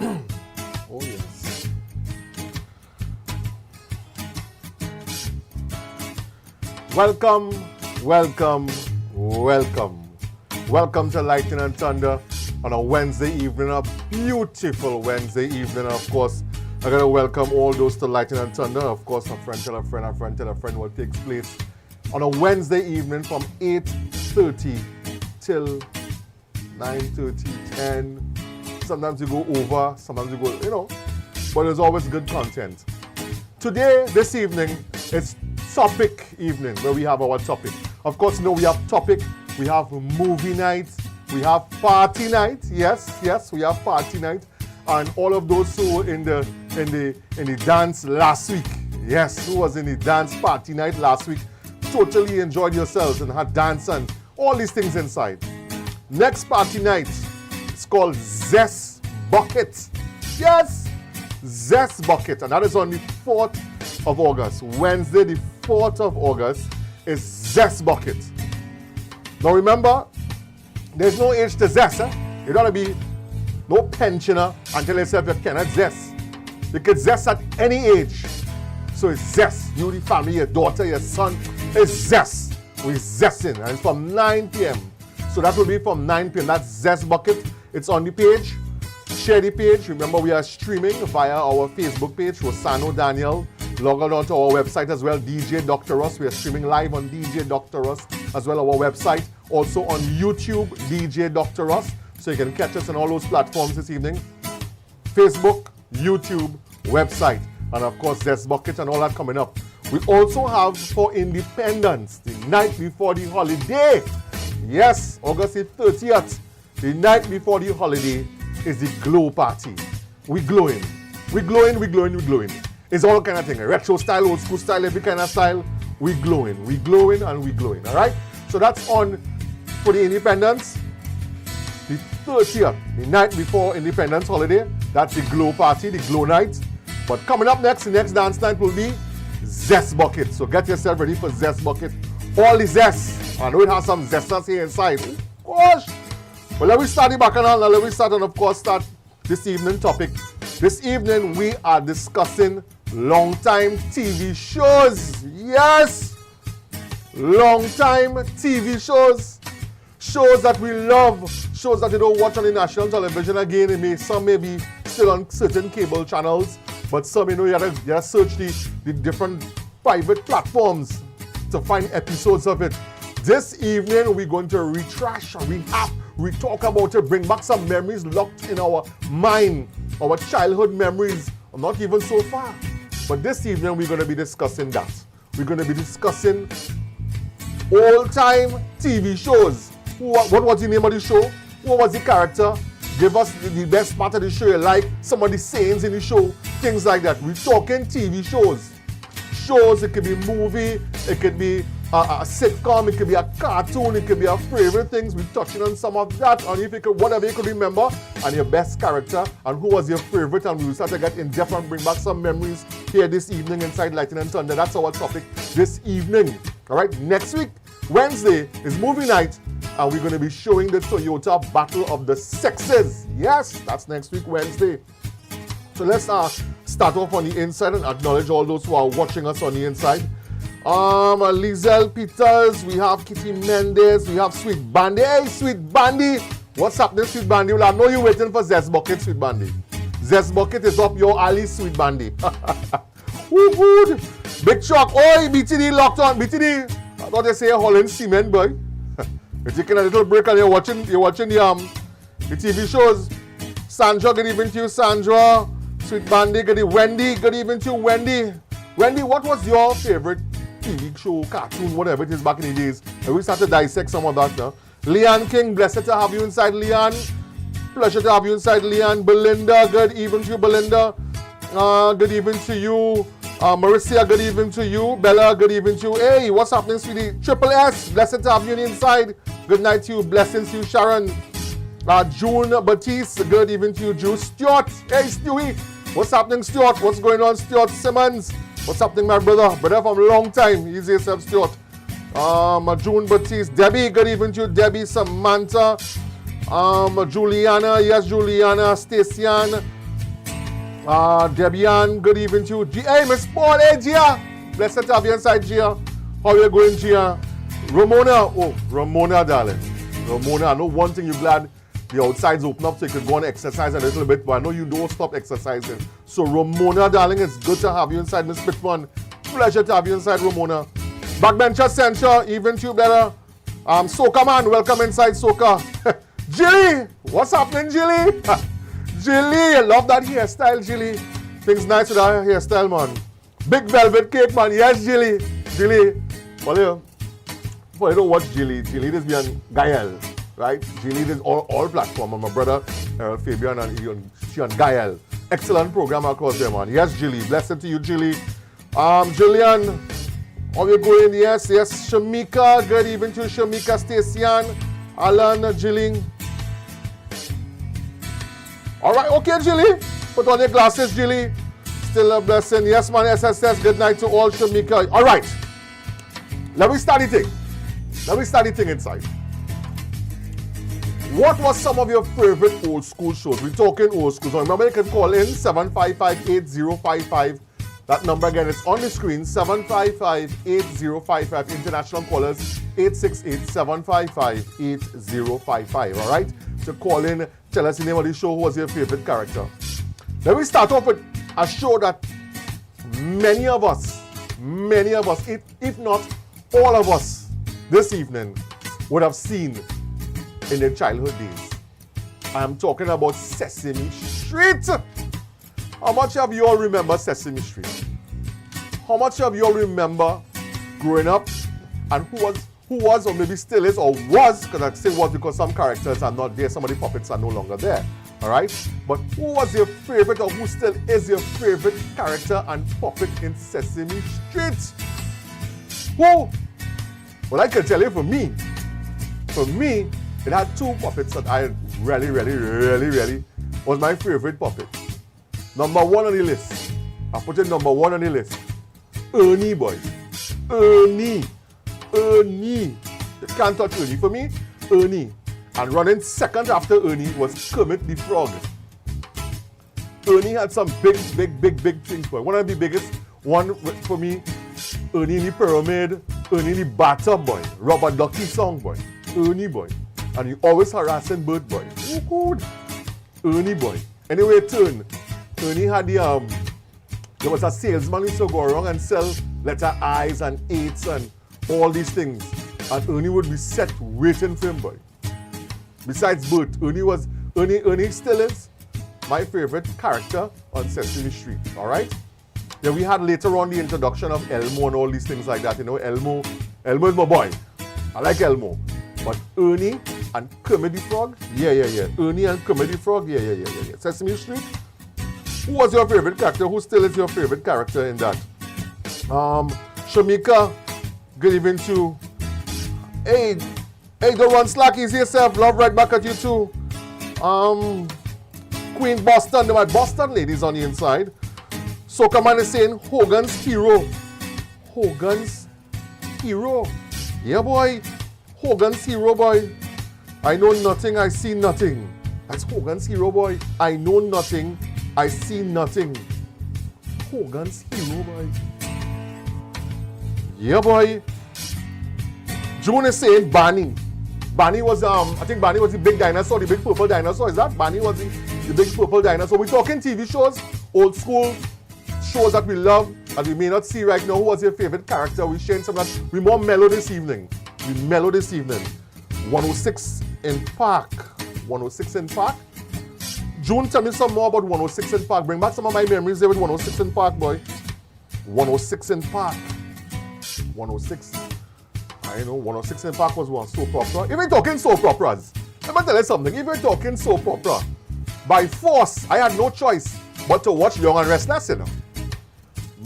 Oh, yes. Welcome, welcome, welcome. Welcome to Lightning and Thunder on a Wednesday evening, a beautiful Wednesday evening. And of course, I gotta welcome all those to Lightning and Thunder. Of course, a friend tell a friend, a friend tell a friend what takes place on a Wednesday evening from 8:30 till 9:30, 10. Sometimes you go over, sometimes you go, but there's always good content. Today, this evening, it's topic evening where we have our topic. Of course, we have topic, we have movie night, we have party night. Yes, we have party night. And all of those who were in the dance last week, yes, who was in the dance party night last week, totally enjoyed yourselves and had dance and all these things inside. Next party night, it's called Zest Bucket. Yes, Zest Bucket, and that is on the 4th of August. Wednesday, the 4th of August is Zest Bucket. Now remember, there's no age to zest. You don't be no pensioner until yourself you cannot zest. You can zest at any age. So it's zest. You, the family, your daughter, your son, it's zest. We're zesting, and it's from 9 p.m. So that will be from 9 p.m. That's Zest Bucket. It's on the page. Share the page. Remember, we are streaming via our Facebook page, Rosano Daniel. Log on to our website as well, DJ Dr. Russ. We are streaming live on DJ Dr. Russ as well, our website. Also on YouTube, DJ Dr. Russ. So you can catch us on all those platforms this evening. Facebook, YouTube, website. And of course, Zest Bucket and all that coming up. We also have for Independence, the night before the holiday. Yes, August the 30th, the night before the holiday is the glow party. We glowing. We glowing, we glowing, we glowing. It's all kind of thing. Retro style, old school style, every kind of style. We glowing. We glowing and we glowing. Alright? So that's on for the Independence. The 30th, the night before Independence holiday. That's the glow party, the glow night. But coming up next, the next dance night will be Zest Bucket. So get yourself ready for Zest Bucket. All the zest. I know it has some zesters here inside. Oh, gosh. But let me start the bacchanal. Now let me start and of course start this evening topic. This evening we are discussing long-time TV shows. Yes! Long-time TV shows. Shows that we love. Shows that you don't watch on the national television again. Some may be still on certain cable channels. But some, you gotta search the different private platforms to find episodes of it. This evening, we're going to retrash, recap, we talk about it, bring back some memories locked in our mind, our childhood memories, not even so far. But this evening, we're going to be discussing that. We're going to be discussing old-time TV shows. What was the name of the show? What was the character? Give us the best part of the show you like, some of the sayings in the show, things like that. We're talking TV shows. Shows, it could be a movie, it could be a sitcom, it could be a cartoon, it could be our favorite things. We're touching on some of that, and if you could, whatever you could remember, and your best character, and who was your favorite, and we will start to get in depth and bring back some memories here this evening inside Lightning and Thunder. That's our topic this evening. All right, next week, Wednesday, is movie night, and we're going to be showing the Toyota Battle of the Sexes. Yes, that's next week, Wednesday. So let's start off on the inside and acknowledge all those who are watching us on the inside. Lizelle Peters, we have Kitty Mendes, we have Sweet Bandy. Hey, Sweet Bandy! What's happening, Sweet Bandy? Well, I know you're waiting for Zest Bucket, Sweet Bandy. Zest Bucket is up your alley, Sweet Bandy. Woo good! Big Chuck, oi, BTD locked on. BTD, I thought they say Holland Cement, boy. You're taking a little break and you're watching the TV shows. Sandra, good evening to you, Sandra. Sweet Bandy, good evening. Wendy, good evening to you, Wendy. Wendy, what was your favorite TV show, cartoon, whatever it is back in the days? And we start to dissect some of that now. Leanne King, blessed to have you inside, Leanne. Pleasure to have you inside, Leanne. Belinda, good evening to you, Belinda. Good evening to you. Marissa, good evening to you. Bella, good evening to you. Hey, what's happening, sweetie? Triple S, blessed to have you inside. Good night to you. Blessings to you, Sharon. June Batiste, good evening to you, Drew. Stuart, hey, Stewie. What's happening, Stuart? What's going on, Stuart Simmons? What's happening, my brother? Brother from a long time. He's yourself, Stuart. June Batiste. Debbie, good evening to you. Debbie, Samantha. Juliana, yes, Juliana. Stacian. Debbie Ann, good evening to you. Hey, Miss Paul, hey, Gia. Blessed to have you inside, Gia. How you going, Gia? Ramona, darling. Ramona, I know one thing, you're glad the outside's open up so you can go and exercise a little bit, but I know you don't stop exercising. So, Ramona, darling, it's good to have you inside, Miss Pittman. Pleasure to have you inside, Ramona. Backbencher Censure, even to you better. Soca man, welcome inside Soca. Jilly, what's happening, Jilly? Jilly, I love that hairstyle, Jilly. Things nice with that hairstyle, man. Big velvet cake, man. Yes, Jilly. Jilly. Well, you don't watch Jilly. Jilly is being Gael, right? Jilly is all platform. And my brother, Fabian, and she on Gael. Excellent program across there, man. Yes, Jilly. Blessed to you, Jilly. Jillian, how you going? Yes. Shamika, good evening to Shamika, Stacyan, Alan, Jilling. All right, okay, Jilly. Put on your glasses, Jilly. Still a blessing. Yes, man, SSS. Good night to all, Shamika. All right. Let me start the thing inside. What was some of your favorite old school shows? We're talking old school. So remember, you can call in 755-8055. That number again, it's on the screen, 755-8055. International callers, 868-755-8055. All right? So call in, tell us the name of the show, who was your favorite character. Let me start off with a show that many of us, if not all of us, this evening would have seen in their childhood days. I am talking about Sesame Street. How much of you all remember Sesame Street? How much of you all remember growing up and who was or maybe still is or was, because I say was because some characters are not there, some of the puppets are no longer there, all right? But who was your favorite or who still is your favorite character and puppet in Sesame Street? Who? Well, I can tell you for me, it had two puppets that I really was my favorite puppet. Number one on the list. I put it number one on the list. Ernie, boy. Ernie. You can't touch Ernie. For me, Ernie. And running second after Ernie was Kermit the Frog. Ernie had some big things, boy. One of the biggest one for me, Ernie in the Pyramid, Ernie in the Bathtub, boy. Rubber Ducky song, boy. Ernie, boy. And you always harassing Bird, boy. Oh, good. Ernie, boy. Anyway, turn. Ernie had there was a salesman who used to go around and sell letter I's and 8's and all these things. And Ernie would be set waiting for him, boy. Besides Bert, Ernie still is my favorite character on Sesame Street, all right? Then we had later on the introduction of Elmo and all these things like that. You know, Elmo is my boy. I like Elmo. But Ernie and Kermit the Frog, yeah. Ernie and Kermit the Frog, yeah. Sesame Street. Who was your favorite character? Who still is your favorite character in that? Shamika, good evening to. Hey, don't run slack, easy yourself. Love right back at you too. Queen Boston, my Boston ladies on the inside. Soca man is saying Hogan's Hero. Hogan's Hero. Yeah, boy. Hogan's Hero, boy. I know nothing, I see nothing. That's Hogan's Hero, boy. I know nothing, I see nothing. Hogan's Hero, boy. Yeah, boy. June is saying Barney. Barney was, I think Barney was the big dinosaur, the big purple dinosaur. Is that? Barney was the big purple dinosaur. We're talking TV shows, old school shows that we love and we may not see right now. Who was your favorite character? We're sharing some of that. We're more mellow this evening. 106 in Park. 106 in Park. June, tell me some more about 106 in Park. Bring back some of my memories there with 106 in Park, boy. 106 in Park. 106. I know 106 in Park was one soap opera. If we're talking soap operas, let me tell you something. If we're talking soap opera, by force, I had no choice but to watch Young and Restless, you know.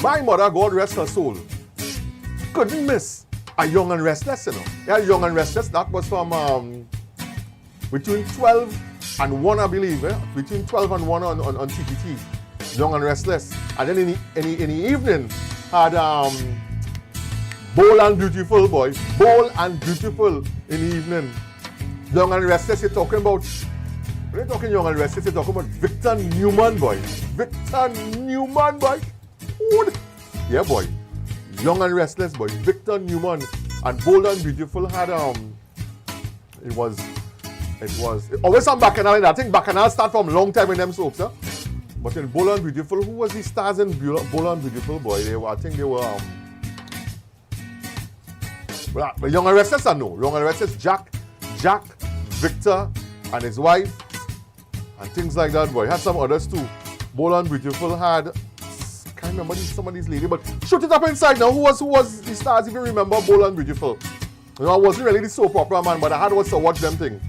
My mother, God rest her soul, couldn't miss a Young and Restless, you know. Yeah, Young and Restless, that was from between 12 and 1, I believe, between 12 and 1 on TTT, Young and Restless. And then in the evening, had Bold and Beautiful, boy. Bold and Beautiful in the evening. Young and Restless, you're talking about When you're talking Young and Restless, you're talking about Victor Newman, boy. Victor Newman, boy. What? Yeah, boy. Young and Restless, boy. Victor Newman. And Bold and Beautiful had, it was always some Bacchanal in that. I think Bacchanal start from long time in them soaps, huh? But in Bold and Beautiful, who was the stars in Bold and Beautiful, boy? I think they were, well, Young and Restless, I know. Young and Restless, Jack, Victor, and his wife, and things like that, boy. Had some others too. Bold and Beautiful had, I can't remember some of these ladies, but shoot it up inside now. Who was the stars, if you remember Bold and Beautiful? You know, I wasn't really the soap opera man, but I had to watch them thing.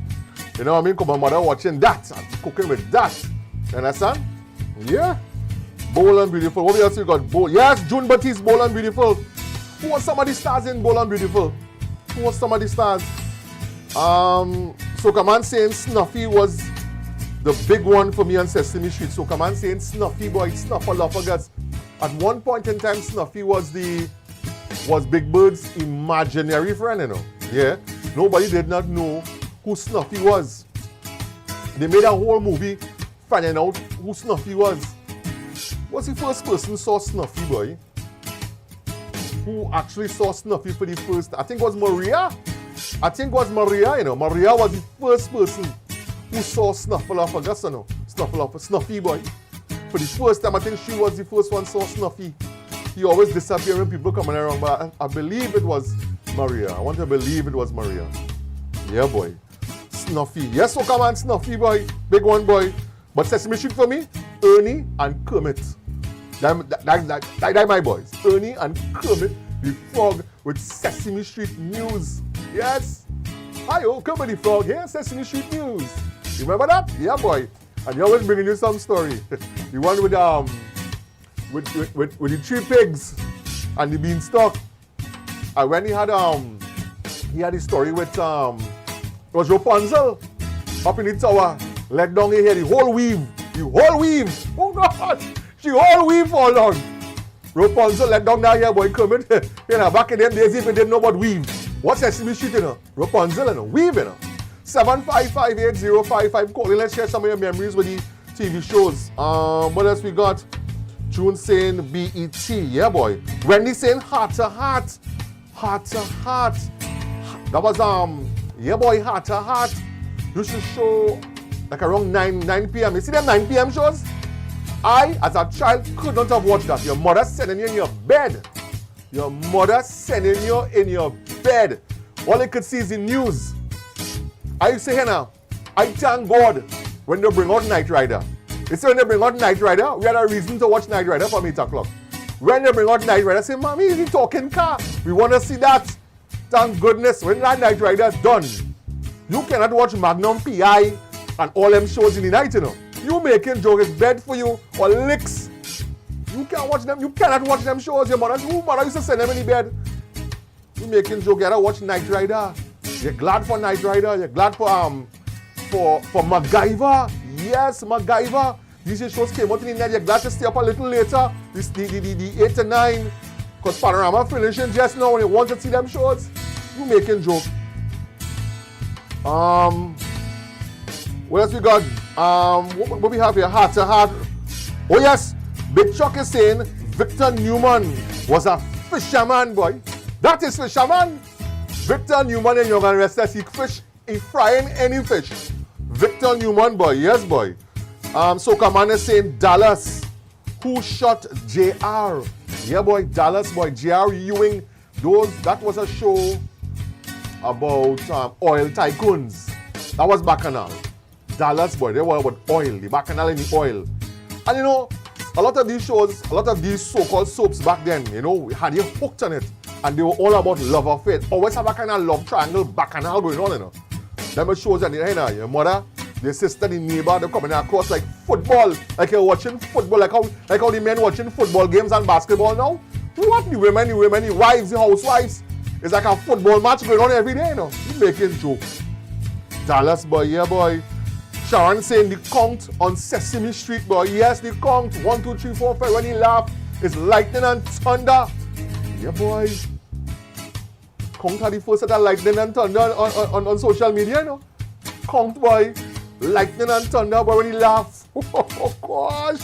You know what I mean? Because my mother watching that and cooking with that. You understand? Yeah. Bold and Beautiful. What else you got? Bold. Yes, June Baptiste, Bold and Beautiful. Who was some of the stars in Bold and Beautiful? Who was some of the stars? So come on saying Snuffy was the big one for me on Sesame Street. So come on saying Snuffy, boy, Snuffleupagus. At one point in time, Snuffy was Big Bird's imaginary friend, you know. Yeah. Nobody did not know who Snuffy was. They made a whole movie finding out who Snuffy was. Was the first person who saw Snuffy, boy? Who actually saw Snuffy for the first time? I think it was Maria. You know. Maria was the first person who saw Snuffleupagus, you know. Snuffy, boy. For the first time, I think she was the first one saw Snuffy. He always disappeared when people coming around, but I believe it was Maria. I want to believe it was Maria. Yeah, boy. Snuffy. Yes, so come on, Snuffy, boy. Big one, boy. But Sesame Street for me, Ernie and Kermit. That my boys. Ernie and Kermit, the frog with Sesame Street News. Yes. Hi-yo, Kermit the Frog here, Sesame Street News. You remember that? Yeah, boy. And he always bringing you some story. The one with the 3 pigs and the beanstalk. And when he had his story with it was Rapunzel up in the tower, let down here, the whole weave. Oh God, she whole weave fall down. Rapunzel let down here, boy, Kermit. You know, back in them days, if you didn't know about weave, what's Sesame Street, you know? Rapunzel, you know, weave, you know. 7558055, calling, let's share some of your memories with the TV shows. What else we got? June saying BET, yeah, boy. Wendy saying Heart to Heart. That was, yeah, boy, Heart to Heart. Used to show like around 9 p.m. You see them 9 p.m. shows? I, as a child, could not have watched that. Your mother sending you in your bed. All you could see is the news. I used to say here now, I thank God when they bring out Knight Rider. You see when they bring out Knight Rider, we had a reason to watch Knight Rider from 8 o'clock. When they bring out Knight Rider, I say, Mommy, is he talking car? We want to see that. Thank goodness, when that Knight Rider is done, you cannot watch Magnum PI and all them shows in the night, you know. You making joke is bed for you or licks. You can't watch them, you cannot watch them shows. Your mother used to send them in the bed. You making joke, you gotta watch Knight Rider. You're glad for Knight Rider, you're glad for MacGyver. Yes, MacGyver. These shows came out in the night, you're glad to stay up a little later. The 8 to 9. Because Panorama finishing just now when you want to see them shows. You making joke. What else we got? What we have here? Heart to Heart. Oh yes, Big Chuck is saying Victor Newman was a fisherman, boy. That is fisherman. Victor Newman and Young and Restless, he frying any fish. Victor Newman, boy. Yes, boy. So Commander saying Dallas. Who shot JR? Yeah, boy, Dallas, boy. JR Ewing. That was a show about oil tycoons. That was Bacchanal. Dallas, boy, they were about oil, the Bacchanal and the oil. And you know, a lot of these shows, a lot of these so-called soaps back then, you know, had you hooked on it. And they were all about love affair. Always have a kind of love triangle, Bacchanal going on, you know. Them shows that, hey, now, your mother, your sister, the neighbor, they're coming across like football. Like you're watching football, like how the men watching football games and basketball now. What? The women, the wives, the housewives. It's like a football match going on every day, you know. You making jokes. Dallas, boy, yeah, boy. Sharon saying the count on Sesame Street, boy. Yes, the count. 1, 2, 3, 4, 5. When he laugh, it's lightning and thunder. Yeah, boy. Count had the first set of lightning and thunder on social media, you know. Count, boy. Lightning and Thunder, boy, when he laugh. Oh, gosh.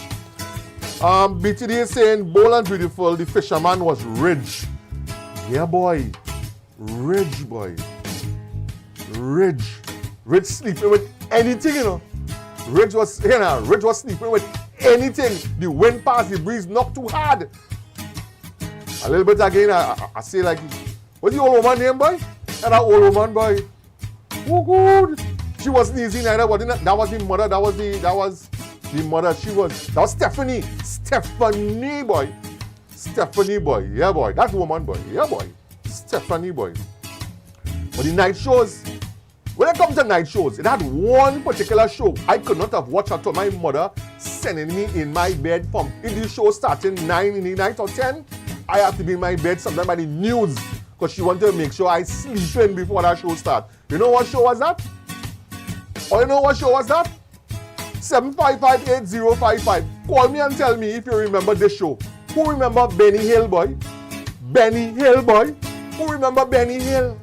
BTD is saying, bold and beautiful, the fisherman was Ridge. Yeah, boy. Ridge, boy. Ridge. Ridge sleeping with anything, you know. Ridge was sleeping with anything. The wind passed, the breeze not too hard. A little bit again, I say like, what's the old woman name, boy? And that old woman, boy. Oh, good. She wasn't easy neither, but that was the mother. That was the mother. That was Stephanie. Stephanie, boy. Stephanie, boy. Yeah, boy. That woman, boy. Yeah, boy. Stephanie, boy. But the night shows, when it comes to night shows, it had one particular show I could not have watched until my mother sending me in my bed from, if the show starting 9 in the night or 10, I have to be in my bed sometime by the news because she wanted to make sure I sleep in before that show starts. You know what show was that? Or you know what show was that? 755-8055. Call me and tell me if you remember this show. Who remember Benny Hill, boy? Benny Hill, boy? Who remember Benny Hill?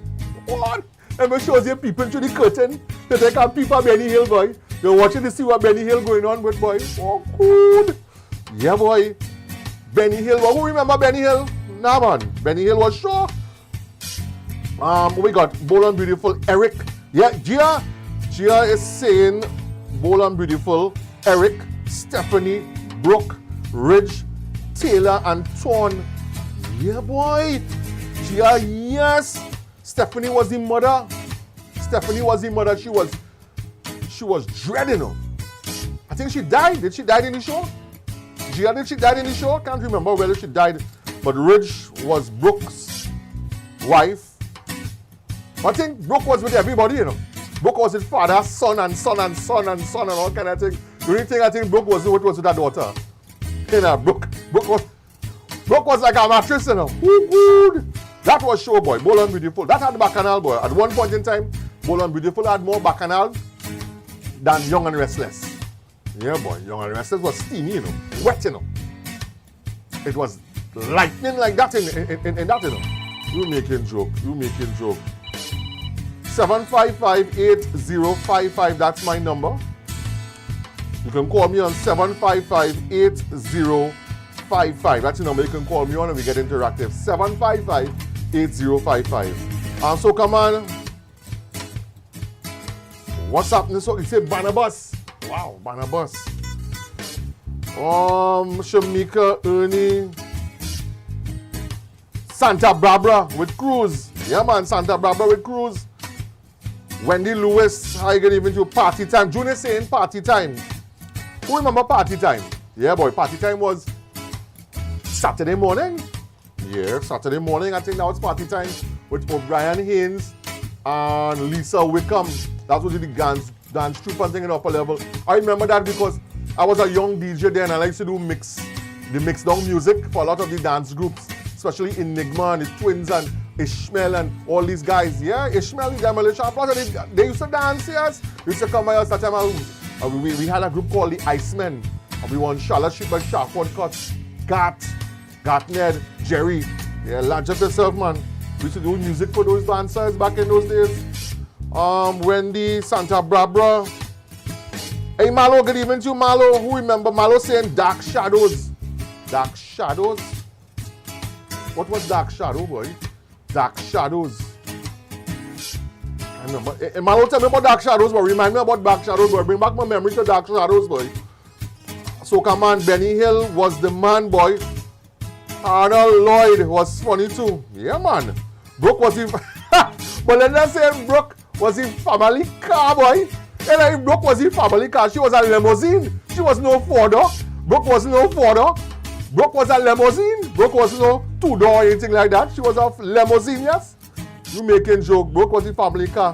What? And it shows you peeping through the curtain to take a peep at Benny Hill, boy. You're watching to see what Benny Hill going on with, boy. Oh, good. Yeah, boy. Benny Hill. Well, who remember Benny Hill? Nah, man. Benny Hill was sure. We got Bold and Beautiful Eric. Yeah, Gia is saying Bold and Beautiful Eric, Stephanie, Brooke, Ridge, Taylor, and Thorn. Yeah, boy. Gia, yes. Stephanie was the mother. She was dreading her. I think she died. Did she die in the show? Gia, did she die in the show? I can't remember whether she died. But Ridge was Brooke's wife. I think Brooke was with everybody, you know. Brooke was his father, son and all kind of thing. The only thing I think Brooke was with her daughter. You know, Brooke was like a mattress, you know. Woo-hoo. That was show, boy. Bold and Beautiful. That had Bacchanal, boy. At one point in time, Bold and Beautiful had more Bacchanal than Young and Restless. Yeah, boy. Young and Restless was steamy, you know. Wet, you know. It was lightning like that in that, you know. You making joke. 755-8055, that's my number. You can call me on 755-8055. That's the number you can call me on and we get interactive. 755-8055. So come on. What's happening? So you say Barnabas. Wow, Barnabas. Shamika, Ernie. Santa Barbara with Cruz. Yeah, man, Santa Barbara with Cruz. Wendy Lewis, how you getting even to Party Time? June is saying Party Time. Who remember Party Time? Yeah, boy, Party Time was Saturday morning. Yeah, Saturday morning, I think that was Party Time with O'Brien Haynes and Lisa Wickham. That was the dance troupe and thing in Upper Level. I remember that because I was a young DJ then and I used to do mix down music for a lot of the dance groups, especially Enigma and the Twins and Ishmael and all these guys. Yeah, Ishmael, the Demolition. They used to dance, yes. They used to come by us that time. We had a group called the Icemen. And we won Charlotte Street by Sharpwood Cut, Gat Ned, Jerry. Yeah, launch up yourself, man. We used to do music for those dancers back in those days. Wendy, Santa Barbara. Hey, Malo, good evening to you, Malo. Who remember Malo saying Dark Shadows? Dark Shadows? What was Dark Shadow, boy? Dark Shadows. I remember. Hey, Malo, tell me about Dark Shadows, boy. Remind me about Dark Shadows, boy. Bring back my memory to Dark Shadows, boy. So, come on, Benny Hill was the man, boy. Arnold Lloyd was funny, too. Yeah, man. Brooke was the... But let's say Brooke was the family car, boy. And if Brooke was the family car, she was a limousine. She was no four-door. Brooke was no four-door. Brooke was a limousine. Brooke was no two-door or anything like that. She was a limousine, yes. You making joke. Brooke was the family car.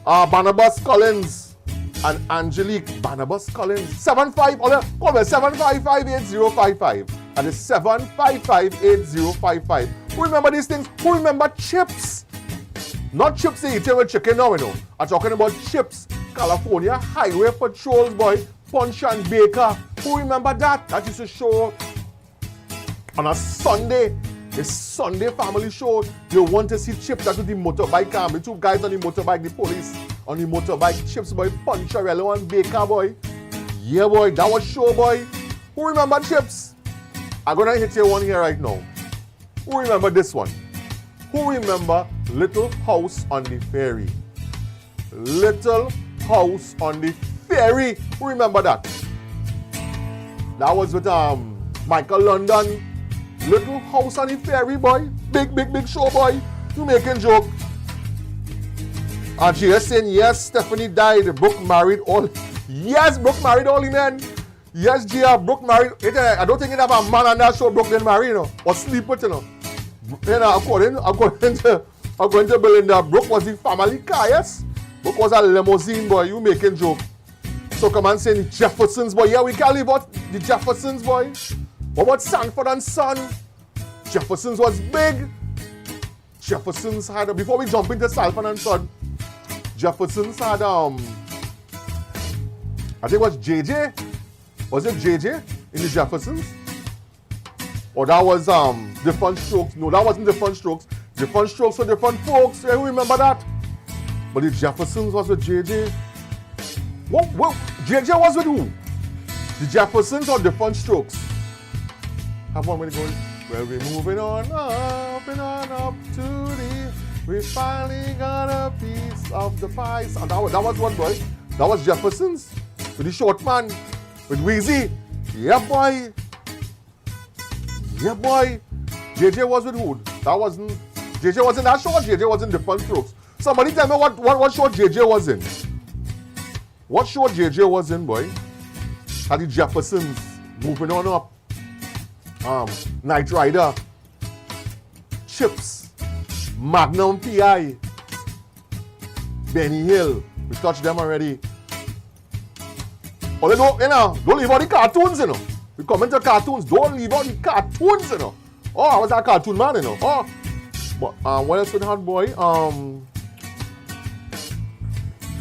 Barnabas Collins and Angelique. Barnabas Collins. 755-8055. And it's 755-8055. Who remember these things? Who remember chips? Not chips they eat with chicken now, you know. I'm talking about chips. California Highway Patrols, boy. Punch and Baker. Who remember that? That used to show on a Sunday. A Sunday family show. You want to see chips. That was the motorbike car. The two guys on the motorbike, the police. on the motorbike, Chips boy, Poncharello and Baker boy. Yeah boy, that was show boy. Who remember Chips? I'm gonna hit you one here right now. Who remember this one? Who remember Little House on the Ferry? Little House on the Ferry. Who remember that? That was with Michael London. Little House on the Ferry boy. Big show boy. You making joke. And she is saying, yes, Stephanie died. Brooke married all. Yes, Brooke married all the men. Yes, Gia, Brooke married. I don't think it have a man on that show Brooke didn't marry, you know. Or sleep with, you know. According to Belinda, Brooke was the family car, yes? Brooke was a limousine boy. You making joke. So come on saying the Jeffersons boy. Yeah, we can leave out the Jeffersons boy. What about Sanford and Son? Jeffersons was big. Jeffersons had, before we jump into Sanford and Son, Jeffersons had, I think it was JJ. Was it JJ in the Jeffersons? Or that was Different Strokes? No, that wasn't Different Strokes. Different Strokes for different folks. Yeah, remember that? But the Jeffersons was with JJ. What? JJ was with who? The Jeffersons or Different Strokes? Have one minute going. Well, we're moving on up and on up to the. We finally got a piece of the pie. And that was what, boy? That was Jeffersons with the short man, with Weezy. Yeah, boy. Yeah, boy. JJ was with who? That wasn't. JJ wasn't that show. JJ was in Different Strokes. Somebody tell me what show JJ was in. What show JJ was in, boy? Had the Jeffersons moving on up. Knight Rider, Chips, Magnum PI, Benny Hill. We touched them already. Oh, don't leave out the cartoons, you know. We come into cartoons. Don't leave out the cartoons, you know. Oh, I was a cartoon man, you know. Oh, but what else we had, boy?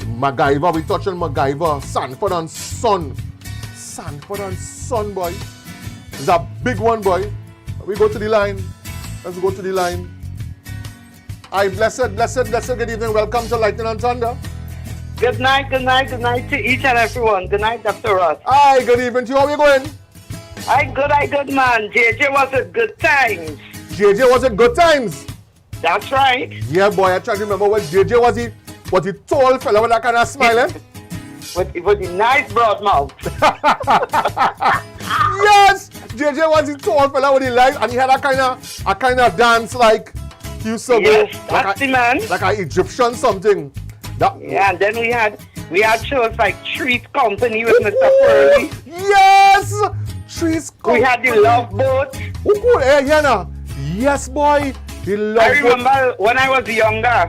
MacGyver. We touched on MacGyver. Sanford and Son. Sanford and Son, boy. It's a big one, boy. We go to the line. Let's go to the line. Hi, blessed, good evening. Welcome to Lightning and Thunder. Good night to each and everyone. Good night, Dr. Ross. Hi, good evening to you. How are you going? Hi, good, man. JJ was at good times. JJ was at good times? That's right. Yeah, boy. I try to remember what JJ was. He was the tall fella with that kind of smiling. with the nice broad mouth. Yes! JJ was the tall fella with the light, and he had a kind of dance like he used to yes, go. That's the man. Like an Egyptian something. Yeah, and then we had shows like Treat Company with Mr. Pearly. Yes! Treat Company. We had the Love Boat. Yes, boy. The Love Boat. I remember when I was younger.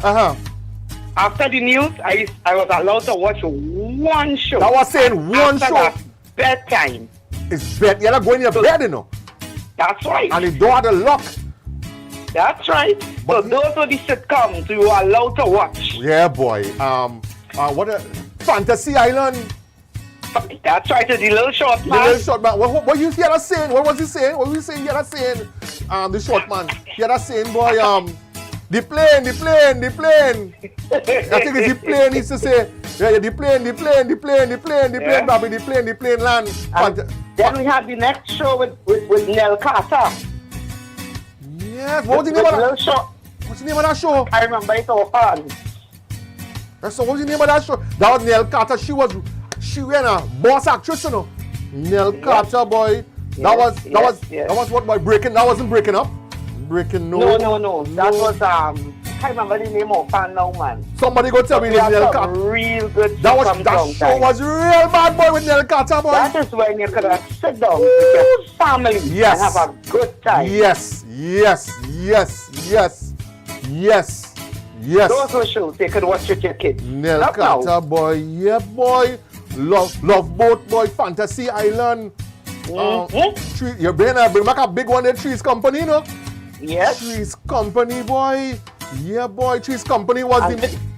After the news, I was allowed to watch one show. That was saying one show. That, bedtime. It's bed. You're not going to your bed, you know. That's right. And the door had a lock. That's right. But so those were the sitcoms you were allowed to watch. Yeah, boy. What a Fantasy Island. That's right. The little short man. The little short man. What you hear us saying? What was he saying? What was he saying? Hear us saying? The short man. Hear us saying, boy. The plane. I think it's the plane. He used to say, yeah, the plane, Bobby, the plane land. Then we had the next show with Nell Carter. Yes, what was the name of that? What's the name of that show? I remember it so fun. So what was the name of that show? That was Nell Carter. She was a boss actress, you know. Nell Carter, boy. That was what, boy? Breaking. That wasn't Breaking Up. Breaking No. That was I can't remember the name of fan now, man. Somebody go tell me the Nell Carter. Real good. That show was real bad, boy, with Nell Carter, boy. That is when you could sit down with your family and have a good time. Yes. Those were shows you could watch with your kids. Nell Carter, boy. Yeah, boy. Love Boat, boy. Fantasy Island. You bring back a big one, the Trees Company, you know? Yes. Trees Company, boy. Yeah, boy. Trees Company was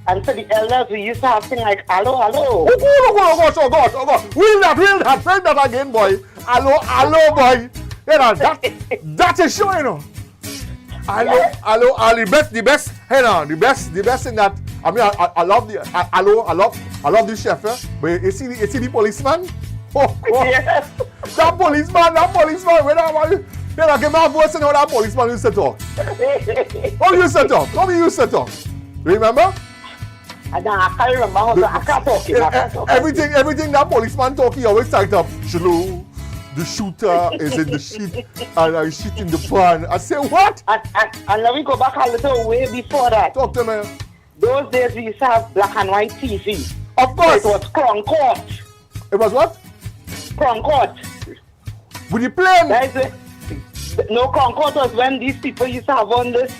and for the elders, we used to have things like, hello. Oh, God. Will that. Play that again, boy. Hello, boy. You know, that is show, you know. Hello. The best. Hey, now, the best in that I mean, I love I love the chef, but you see the policeman? Oh, God. Yes. That policeman, when I want you, then I get my voice and how that policeman used to talk. How you used to talk? How you used to talk? Remember? I can't remember how I can't talk. Everything that policeman talk, he always typed up, Shalo, the shooter is in the sheet and I shit in the pan. I say, what? And let me go back a little way before that. Talk to me. Those days we used to have black and white TV. Of course. It was Crown Court. It was what? Crown Court. With the plane? No, Crown Court was when these people used to have on this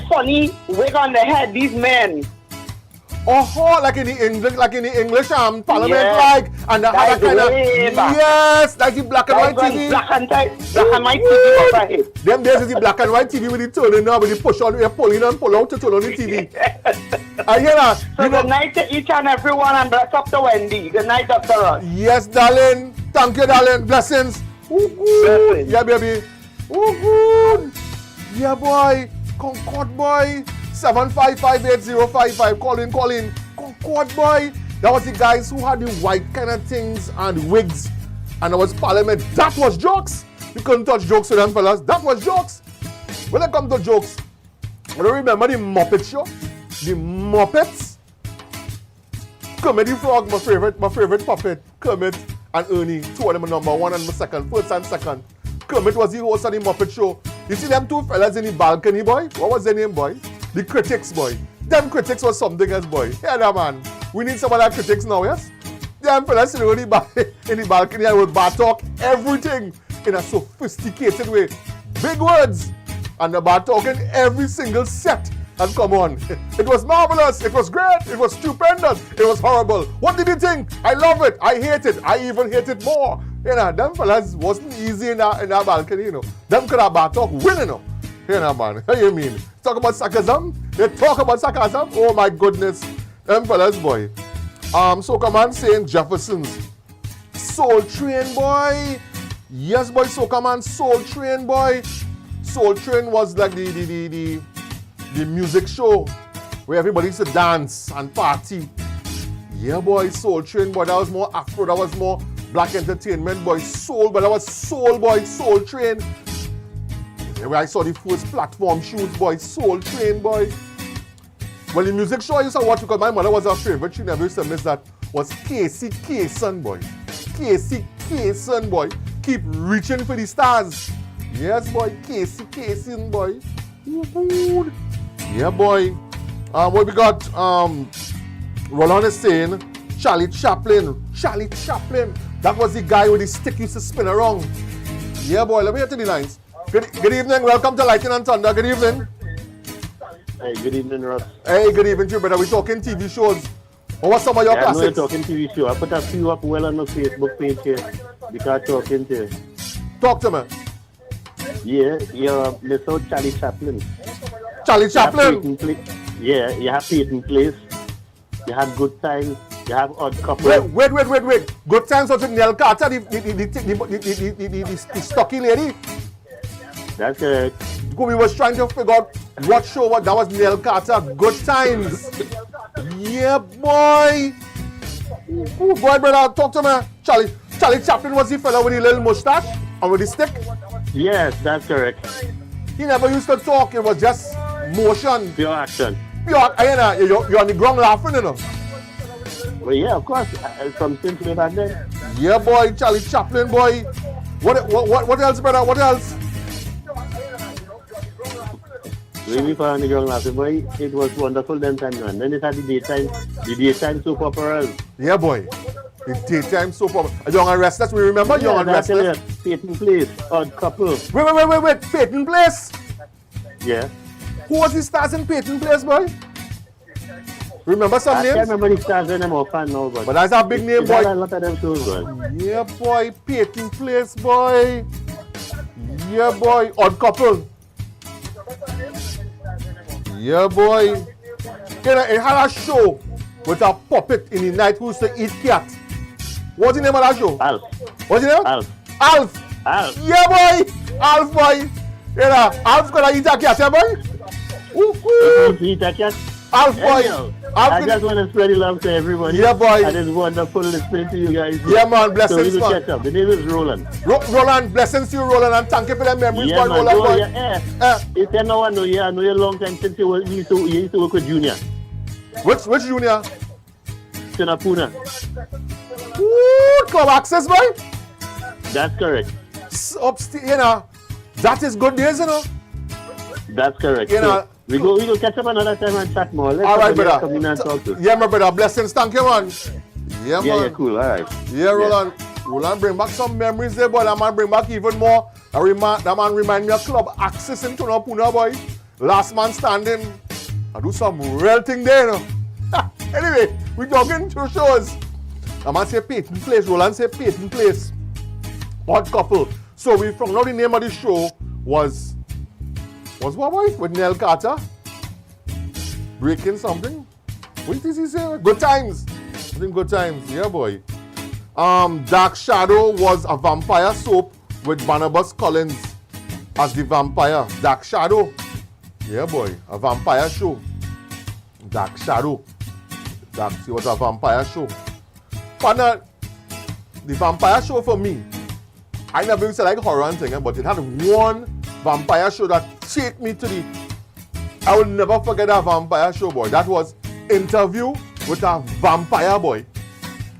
funny wig on their head, these men. Oh, like in the English parliament, Yeah. like, and that had kind of, yes, like the black and white TV. Black and white TV was right. Them days is the black and white TV with the turning knob, with the push on, you're pulling and pull out to turn on the TV. I hear that. So good night to each and everyone, and bless up to Wendy. Good night, Dr. Ross. Yes, darling. Thank you, darling. Blessings. Ooh, Blessings. yeah, baby. Ooh, good. Yeah, boy. Concord, boy. 7558055. Call in. Concord, boy. That was the guys who had the white kind of things and wigs. And it was parliament. That was jokes. You couldn't touch jokes with them, fellas. That was jokes. When it comes to jokes, I don't remember the Muppet show. The Muppets. Kermit the Frog, my favorite puppet. Kermit and Ernie, two of them are #1 and second, first and second. Kermit was the host of the Muppet Show. You see them two fellas in the balcony, boy? What was their name, boy? The Critics, boy. Them Critics was something else, boy. Yeah, that man. We need some of that Critics now, yes? Them fellas sitting in the balcony and would talk everything in a sophisticated way. Big words. And about talking every single set. And come on, it was marvelous, it was great, it was stupendous, it was horrible. What did you think? I love it, I hate it, I even hate it more. You know, them fellas wasn't easy in that balcony, you know. Them could have talk winning, you know. You know, man, how you mean? Talk about sarcasm? They talk about sarcasm? Oh my goodness. Them fellas, boy. Soca Man saying Jefferson's Soul Train, boy. Yes, boy, Soca Man, Soul Train, boy. Soul Train was like the music show where everybody used to dance and party. Yeah, boy, Soul Train, boy, that was more Afro, that was more black entertainment, boy. Soul, but that was Soul, boy, Soul Train. Yeah, where I saw the first platform shoes, boy, Soul Train, boy. Well, the music show I used to watch because my mother was her favorite, she never used to miss that, was Casey Kasem, boy. Casey Kasem, boy. Keep reaching for the stars. Yes, boy, Casey Kasem, boy. Woo-hoo. Yeah, boy. What we got? Roland is saying Charlie Chaplin. Charlie Chaplin. That was the guy with the stick used to spin around. Yeah, boy. Let me get to the lines. Good evening. Welcome to Lightning and Thunder. Good evening. Hey, good evening, Ross. Hey, good evening to you, brother. We're talking TV shows. What was some of your classics? I know you're talking TV show. I put a few up well on the Facebook page here. Because talking to you. Talk to me. Yeah, you're Mr. Charlie Chaplin. Charlie Chaplin? Yeah, you have Peyton Place. You have Good Times. You have Odd Couple. Wait. Good Times was with Nell Carter, the stocky lady. That's correct. We was trying to figure out what show that was Nell Carter. Good Times. Yeah, boy. Ooh, boy, brother, talk to me. Charlie Chaplin was the fella with the little mustache and with the stick? Yes, that's correct. He never used to talk. It was just motion. Pure action. You're on the ground laughing, you know. Well, yeah, of course. From Simply back then. Yeah, boy. Charlie Chaplin, boy. What else, brother? What else? Really for on the ground laughing, boy. It was wonderful then time, man. Then it had the daytime soap operas. Yeah, boy. The daytime soap opera. Young and Restless. We remember Young and Restless. Peyton Place, Odd Couple. Wait. Peyton Place. Yeah. Who was the stars in Peyton Place, boy? Remember some names? I can't remember the stars when I'm a fan now, but that's a big name, boy. A lot of them shows, boy. Yeah, boy. Peyton Place, boy. Yeah, boy. Odd Couple. Yeah, boy. It had a show with a puppet in the night who used to eat cat. What's the name of that show? Alf. What's the name? Alf. Yeah, boy. Alf, boy. Yeah, Alf's gonna eat a cat, yeah, boy? Eat a cat? Alf boy. Anyhow, Alf I just want to spread the love to everybody. Yeah, boy. And it's wonderful listening to you guys. Yeah, man. So Blessings, we will man. catch up. The name is Roland. Roland, blessings to you, Roland, and thank you for the memories, Yeah, boy, man. Roland, boy. It's a no, I know you. I know you a long time since you used to work with Junior. Which junior? Sinapuna. Ooh, club access, boy. That's correct. Upstairs, you know. That is good days, you know. That's correct. You know, we go catch up another time and chat more. Let's all right, brother. come in and talk to. Yeah, my brother. Blessings. Thank you, man. Yeah, man. Yeah, cool. All right. Yeah, Roland. Roland bring back some memories there, boy. That man bring back even more. That man remind me of club access in Puna, boy. Last man standing. I do some real thing there, you know. Anyway, we talking two shows. I man say Peyton Place. Roland say Peyton Place. Odd couple. So we found out the name of the show was what, boy? With Nell Carter. Breaking something. What did he say? Good Times. I think Good Times. Yeah, boy. Dark Shadow was a vampire soap with Barnabas Collins as the vampire. Dark Shadow. Yeah, boy. A vampire show. Dark Shadow. It was a vampire show. Partner, the vampire show for me, I never used to like horror and thing, but it had one vampire show that take me to the... I will never forget that vampire show, boy. That was Interview with a Vampire, boy.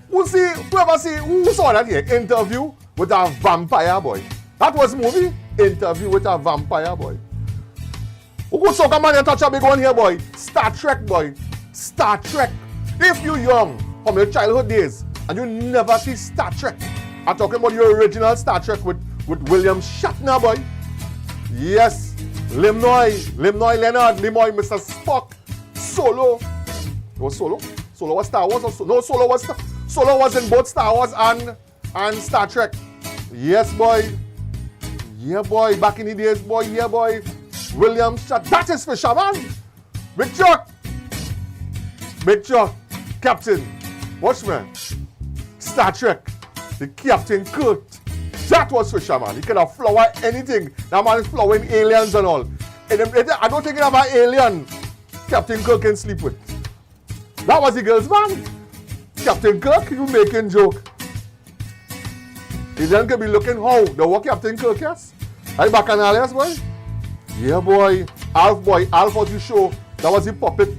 Who saw that here? Interview with a Vampire, boy. That was movie, Interview with a Vampire, boy. Who could soccer man you touch a big one here, boy? Star Trek, boy. Star Trek. If you young from your childhood days and you never see Star Trek, I'm talking about your original Star Trek with William Shatner, boy. Yes. Nimoy Leonard, Nimoy, Mr. Spock, Solo. It was Solo? Solo was Star Wars or no, Solo was in both Star Wars and Star Trek. Yes, boy. Yeah, boy. Back in the days, boy. Yeah, boy. William Shatner. That is Fisherman. Big Chuck. Captain. Watchman. Star Trek. The Captain Kirk. That was Fisherman. He could have flowered anything. That man is flowering aliens and all. And I don't think he have an alien Captain Kirk can sleep with. That was the girl's man. Captain Kirk, you making joke. He then could be looking how the what Captain Kirk is. Are you back on alias, boy? Yeah, boy. Alf was the show. That was the puppet.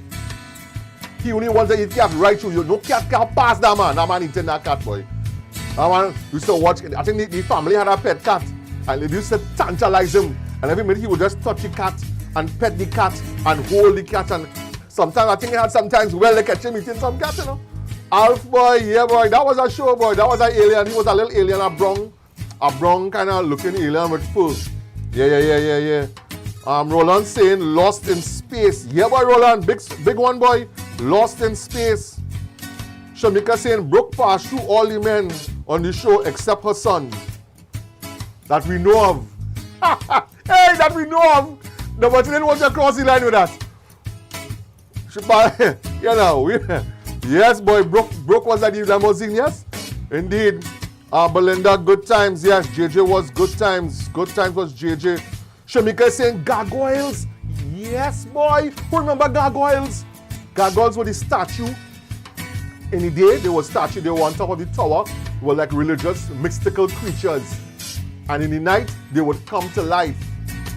He only wanted to eat cat right through you. No cat can pass that man. That man eating that cat, boy. That man used to watch. I think the family had a pet cat. And they used to tantalize him. And every minute he would just touch the cat and pet the cat and hold the cat. And sometimes, I think he had sometimes they catch him eating some cat, you know. Alf, boy, yeah, boy. That was a show, boy. That was an alien. He was a little alien, a brown kind of looking alien with fur. Yeah. Roland saying Lost in Space. Yeah, boy, Roland. Big one, boy. Lost in Space. Shamika saying Brooke passed through all the men on the show except her son. That we know of. Hey, that we know of. No, but she didn't want to cross the line with us. Yes, boy. Brooke was at the limousine, yes? Indeed. Belinda, Good Times. Yes, JJ was Good Times. Good Times was JJ. Shamika saying gargoyles. Yes, boy. Who remember gargoyles? Gargoyles were the statue. In the day, they were statue. They were on top of the tower. They were like religious, mystical creatures. And in the night, they would come to life.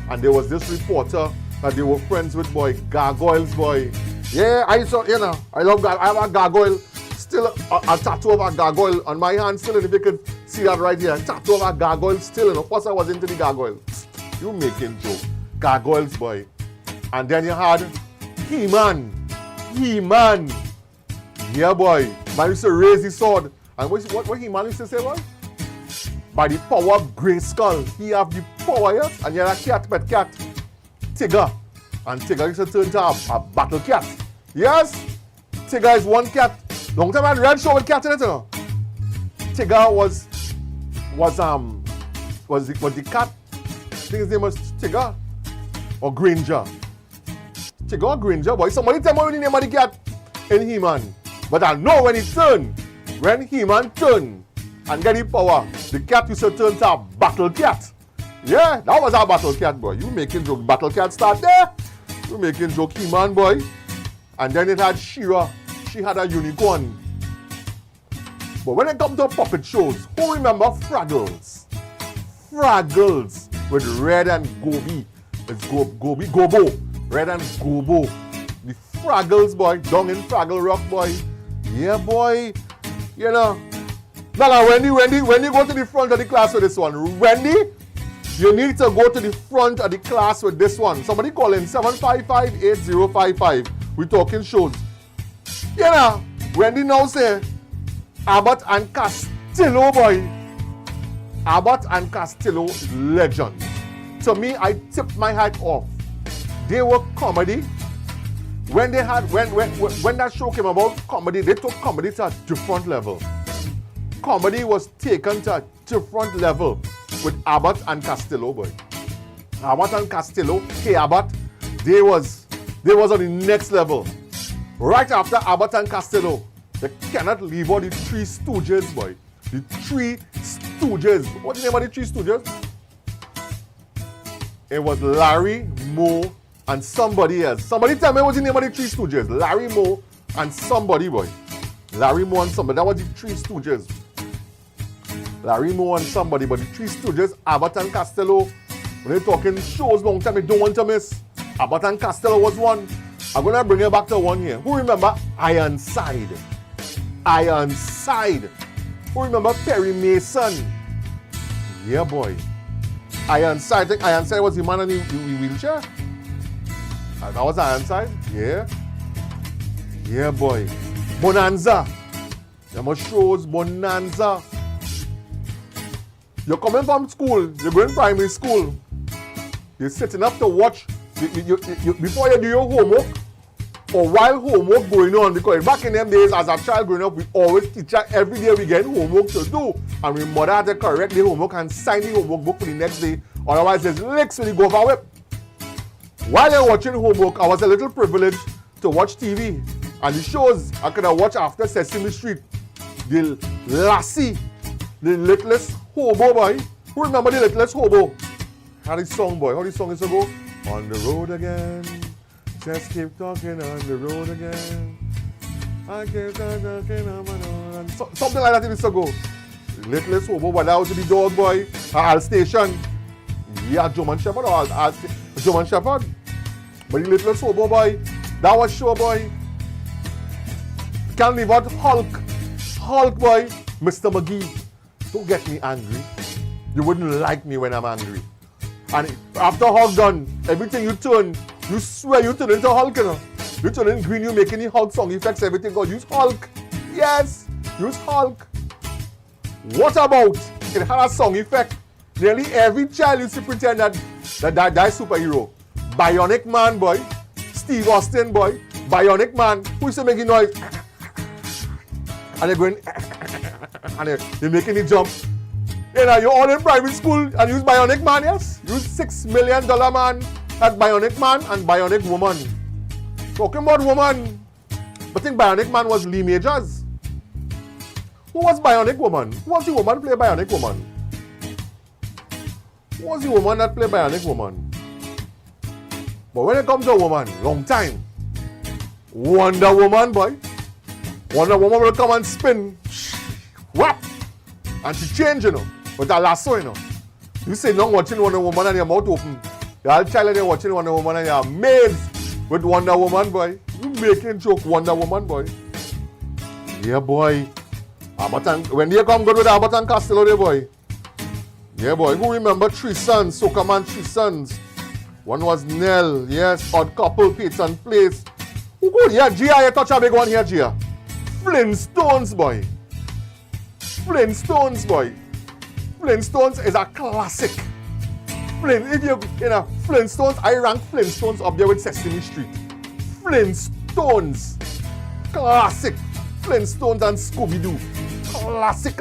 And there was this reporter that they were friends with, boy. Gargoyles, boy. Yeah, I love gargoyle. I have a gargoyle. Still a tattoo of a gargoyle on my hand still. And if you could see that right here. Tattoo of a gargoyle still. And of course, I was into the gargoyle. You making joke. Gargoyles, boy. And then you had He-Man. Yeah, boy. Man used to raise his sword. And what He-Man used to say, boy? By the power of Grayskull, he have the power, yes? And you had a cat, pet cat, Tigger. And Tigger used to turn to a battle cat. Yes? Tigger is one cat. Long time I had red show with cat in it, you know. Tigger was the cat. I think his name was Tigger or Granger. Tigger or Granger, boy. Somebody tell me the name of the cat in He-Man. But I know when when He-Man turned and get the power, the cat used to turn to a battle cat. Yeah, that was our battle cat, boy. You making joke. Battle cat start there. You making joke, He-Man, boy. And then it had Shira. She had a unicorn. But when it comes to puppet shows, who remember Fraggles? Fraggles with Red and Gobi. It's Gobo. Red and Gobo. The Fraggles, boy. Down in Fraggle Rock, boy. Yeah, boy. You know. Now, Wendy, go to the front of the class with this one. Wendy, you need to go to the front of the class with this one. Somebody call in 755-8055. We're talking shows. You know, Wendy now say, Abbott and Costello, boy. Abbott and Costello, legend. To me, I tipped my hat off. They were comedy. When that show came about, comedy, they took comedy to a different level. Comedy was taken to a different level with Abbott and Costello, boy. Abbott and Costello, hey Abbott, they was on the next level. Right after Abbott and Costello, they cannot leave out the Three Stooges, boy. The Three Stooges. What's the name of the Three Stooges? It was Larry, Moe, and somebody else. Somebody tell me what's the name of the Three Stooges. Larry, Moe, and somebody, boy. Larry, Moe, and somebody. That was the Three Stooges. Larry, Moe, and somebody. But the Three Stooges, Abbott and Costello. When they're talking shows long time, you don't want to miss. Abbott and Costello was one. I'm going to bring you back to one here. Who remember Ironside? Ironside. Who remember Perry Mason? Yeah, boy. Ironside. I think Ironside was the man in the wheelchair. That was Ironside. Yeah. Yeah, boy. Bonanza. There shows Bonanza. You're coming from school. You're going primary school. You're sitting up to watch. Before you do your homework, or while homework going on, because back in them days, as a child growing up, we always teacher every day we get homework to do, and we mother had to correct the homework and sign the homework book for the next day. Otherwise, there's licks when you go over whip. While you're watching homework, I was a little privileged to watch TV, and the shows I could have watched after Sesame Street, the Lassie, the Littlest Hobo, boy. Who remember the Littlest Hobo? How the song, boy? How the song is to go? On the road again. Just keep talking on the road again. I keep talking on the road. Something like that it used to go. Littlest Hobo, but that was the dog, boy. Al Station. Yeah, German Shepherd or German Shepherd. But the Littlest Hobo, boy. That was show, boy. Can't leave out Hulk. Hulk, boy. Mr. McGee. Don't get me angry. You wouldn't like me when I'm angry. And after Hulk done, everything you turn, you swear you turn into Hulk, you know. You turn in green, you make any Hulk song effects, everything. God, use Hulk. Yes, use Hulk. What about it had a song effect? Nearly every child used to pretend that superhero. Bionic Man, boy. Steve Austin, boy. Bionic Man. Who used to make noise? And they're going, and they're making it jump. You know, you're all in private school and use Bionic Man, yes? Use $6 million man at Bionic Man and Bionic Woman. Talking about woman, I think Bionic Man was Lee Majors. Who was Bionic Woman? Who was the woman play Bionic Woman? Who was the woman that played Bionic Woman? But when it comes to a woman, long time. Wonder Woman, boy. Wonder Woman will come and spin. Whap! And she change, you know. With a lasso, you know. You say no watching Wonder Woman and your mouth open. You're all child and you're watching Wonder Woman and you're amazed with Wonder Woman, boy. You making joke Wonder Woman, boy. Yeah, boy. When they come good with Abbott and Costello, there, boy. Yeah, boy. Who remember Three Sons, Soca Man Three Sons? One was Nell, yes. Odd Couple, Peyton Place. Who good? Yeah, Gia, you touch a big one here, Gia. Flintstones, boy. Flintstones, boy. Flintstones is a classic. Flintstones, I rank Flintstones up there with Sesame Street. Flintstones. Classic. Flintstones and Scooby-Doo. Classic.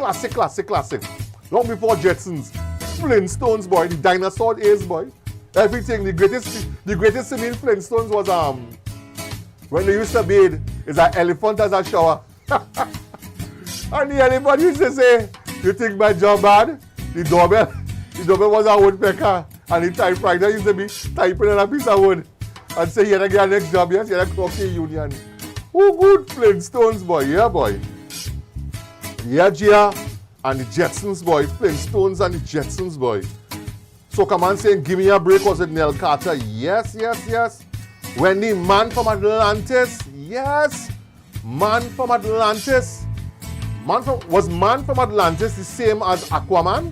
Long before Jetsons. Flintstones, boy. The dinosaur days, boy. Everything. The greatest scene in Flintstones was when they used to bathe, is an elephant as a shower. And the elephant used to say, you think my job bad? The doorbell was a woodpecker. And the typewriter used to be typing on a piece of wood. and say, you're going to get your next job, yes? You're going to clock your union. Oh, good. Flintstones, boy. Yeah, boy. Yeah, Gia. And the Jetsons, boy. Flintstones and the Jetsons, boy. So come on saying, give me a break. Was it Nell Carter? Yes, yes, yes. When the Man from Atlantis? Yes. Man from Atlantis. Was Man from Atlantis the same as Aquaman?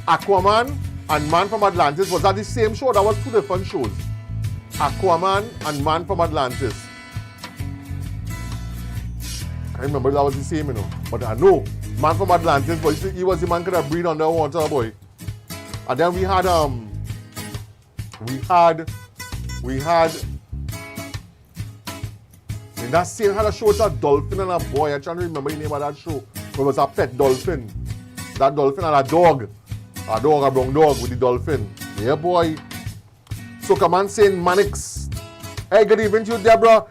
Aquaman and Man from Atlantis, was that the same show? That was two different shows. Aquaman and Man from Atlantis. I remember that was the same, you know. But I know Man from Atlantis, but he was the man could have breathed underwater, boy. And then we had in that scene had a show with a dolphin and a boy. I trying to remember the name of that show. It was a pet dolphin. That dolphin and a dog. A brown dog with the dolphin. Yeah, boy. So come on saying Mannix. Hey, good evening to you, Deborah.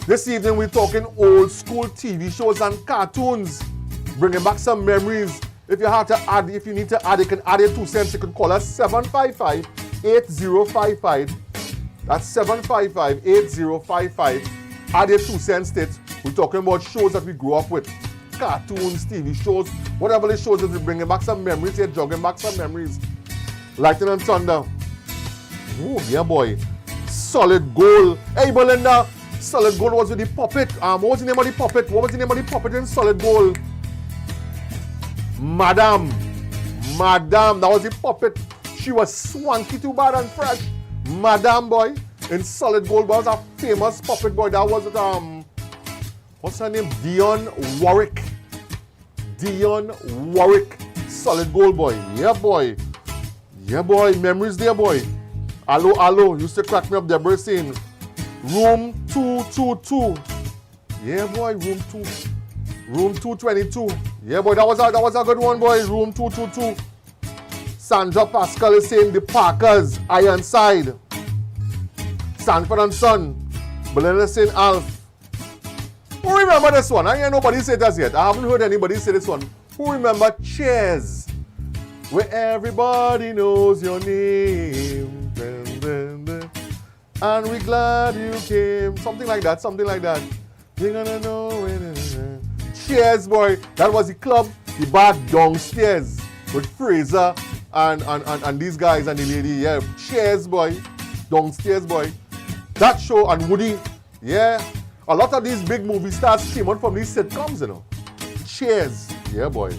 This evening we're talking old school TV shows and cartoons. Bringing back some memories. If you have to add, if you need to add, you can add your 2 cents. You can call us 755-8055. That's 755-8055. Add your 2 cents to it. We're talking about shows that we grew up with. Cartoons, TV shows, whatever the shows that we're bringing back some memories here, jogging back some memories. Lightning and Thunder. Oh, yeah, boy. Solid Gold. Hey, Belinda. Solid Gold was with the puppet. What was the name of the puppet? What was the name of the puppet in Solid Gold? Madame. That was the puppet. She was swanky too bad and fresh. Madame, boy. In Solid Gold was a famous puppet, boy. That was what's her name? Dionne Warwick. Solid Gold, boy. Yeah, boy. Yeah, boy. Memories there, boy. Hello. Used to crack me up, Deborah saying, Room 222. Yeah, boy. Room 222. Yeah, boy. That was a good one, boy. Room 222. Sandra Pascal is saying the Parkers, Ironside. Sanford and Son. Belinda saying Alf. Who remember this one? I hear nobody say this yet. I haven't heard anybody say this one. Who remember Cheers? Where everybody knows your name. And we're glad you came. Something like that. You're gonna know it. Cheers, boy. That was the club, the bar downstairs with Fraser and these guys and the lady. Yeah, Cheers, boy. Downstairs, boy. That show and Woody. Yeah. A lot of these big movie stars came out from these sitcoms, you know. Cheers. Yeah, boy.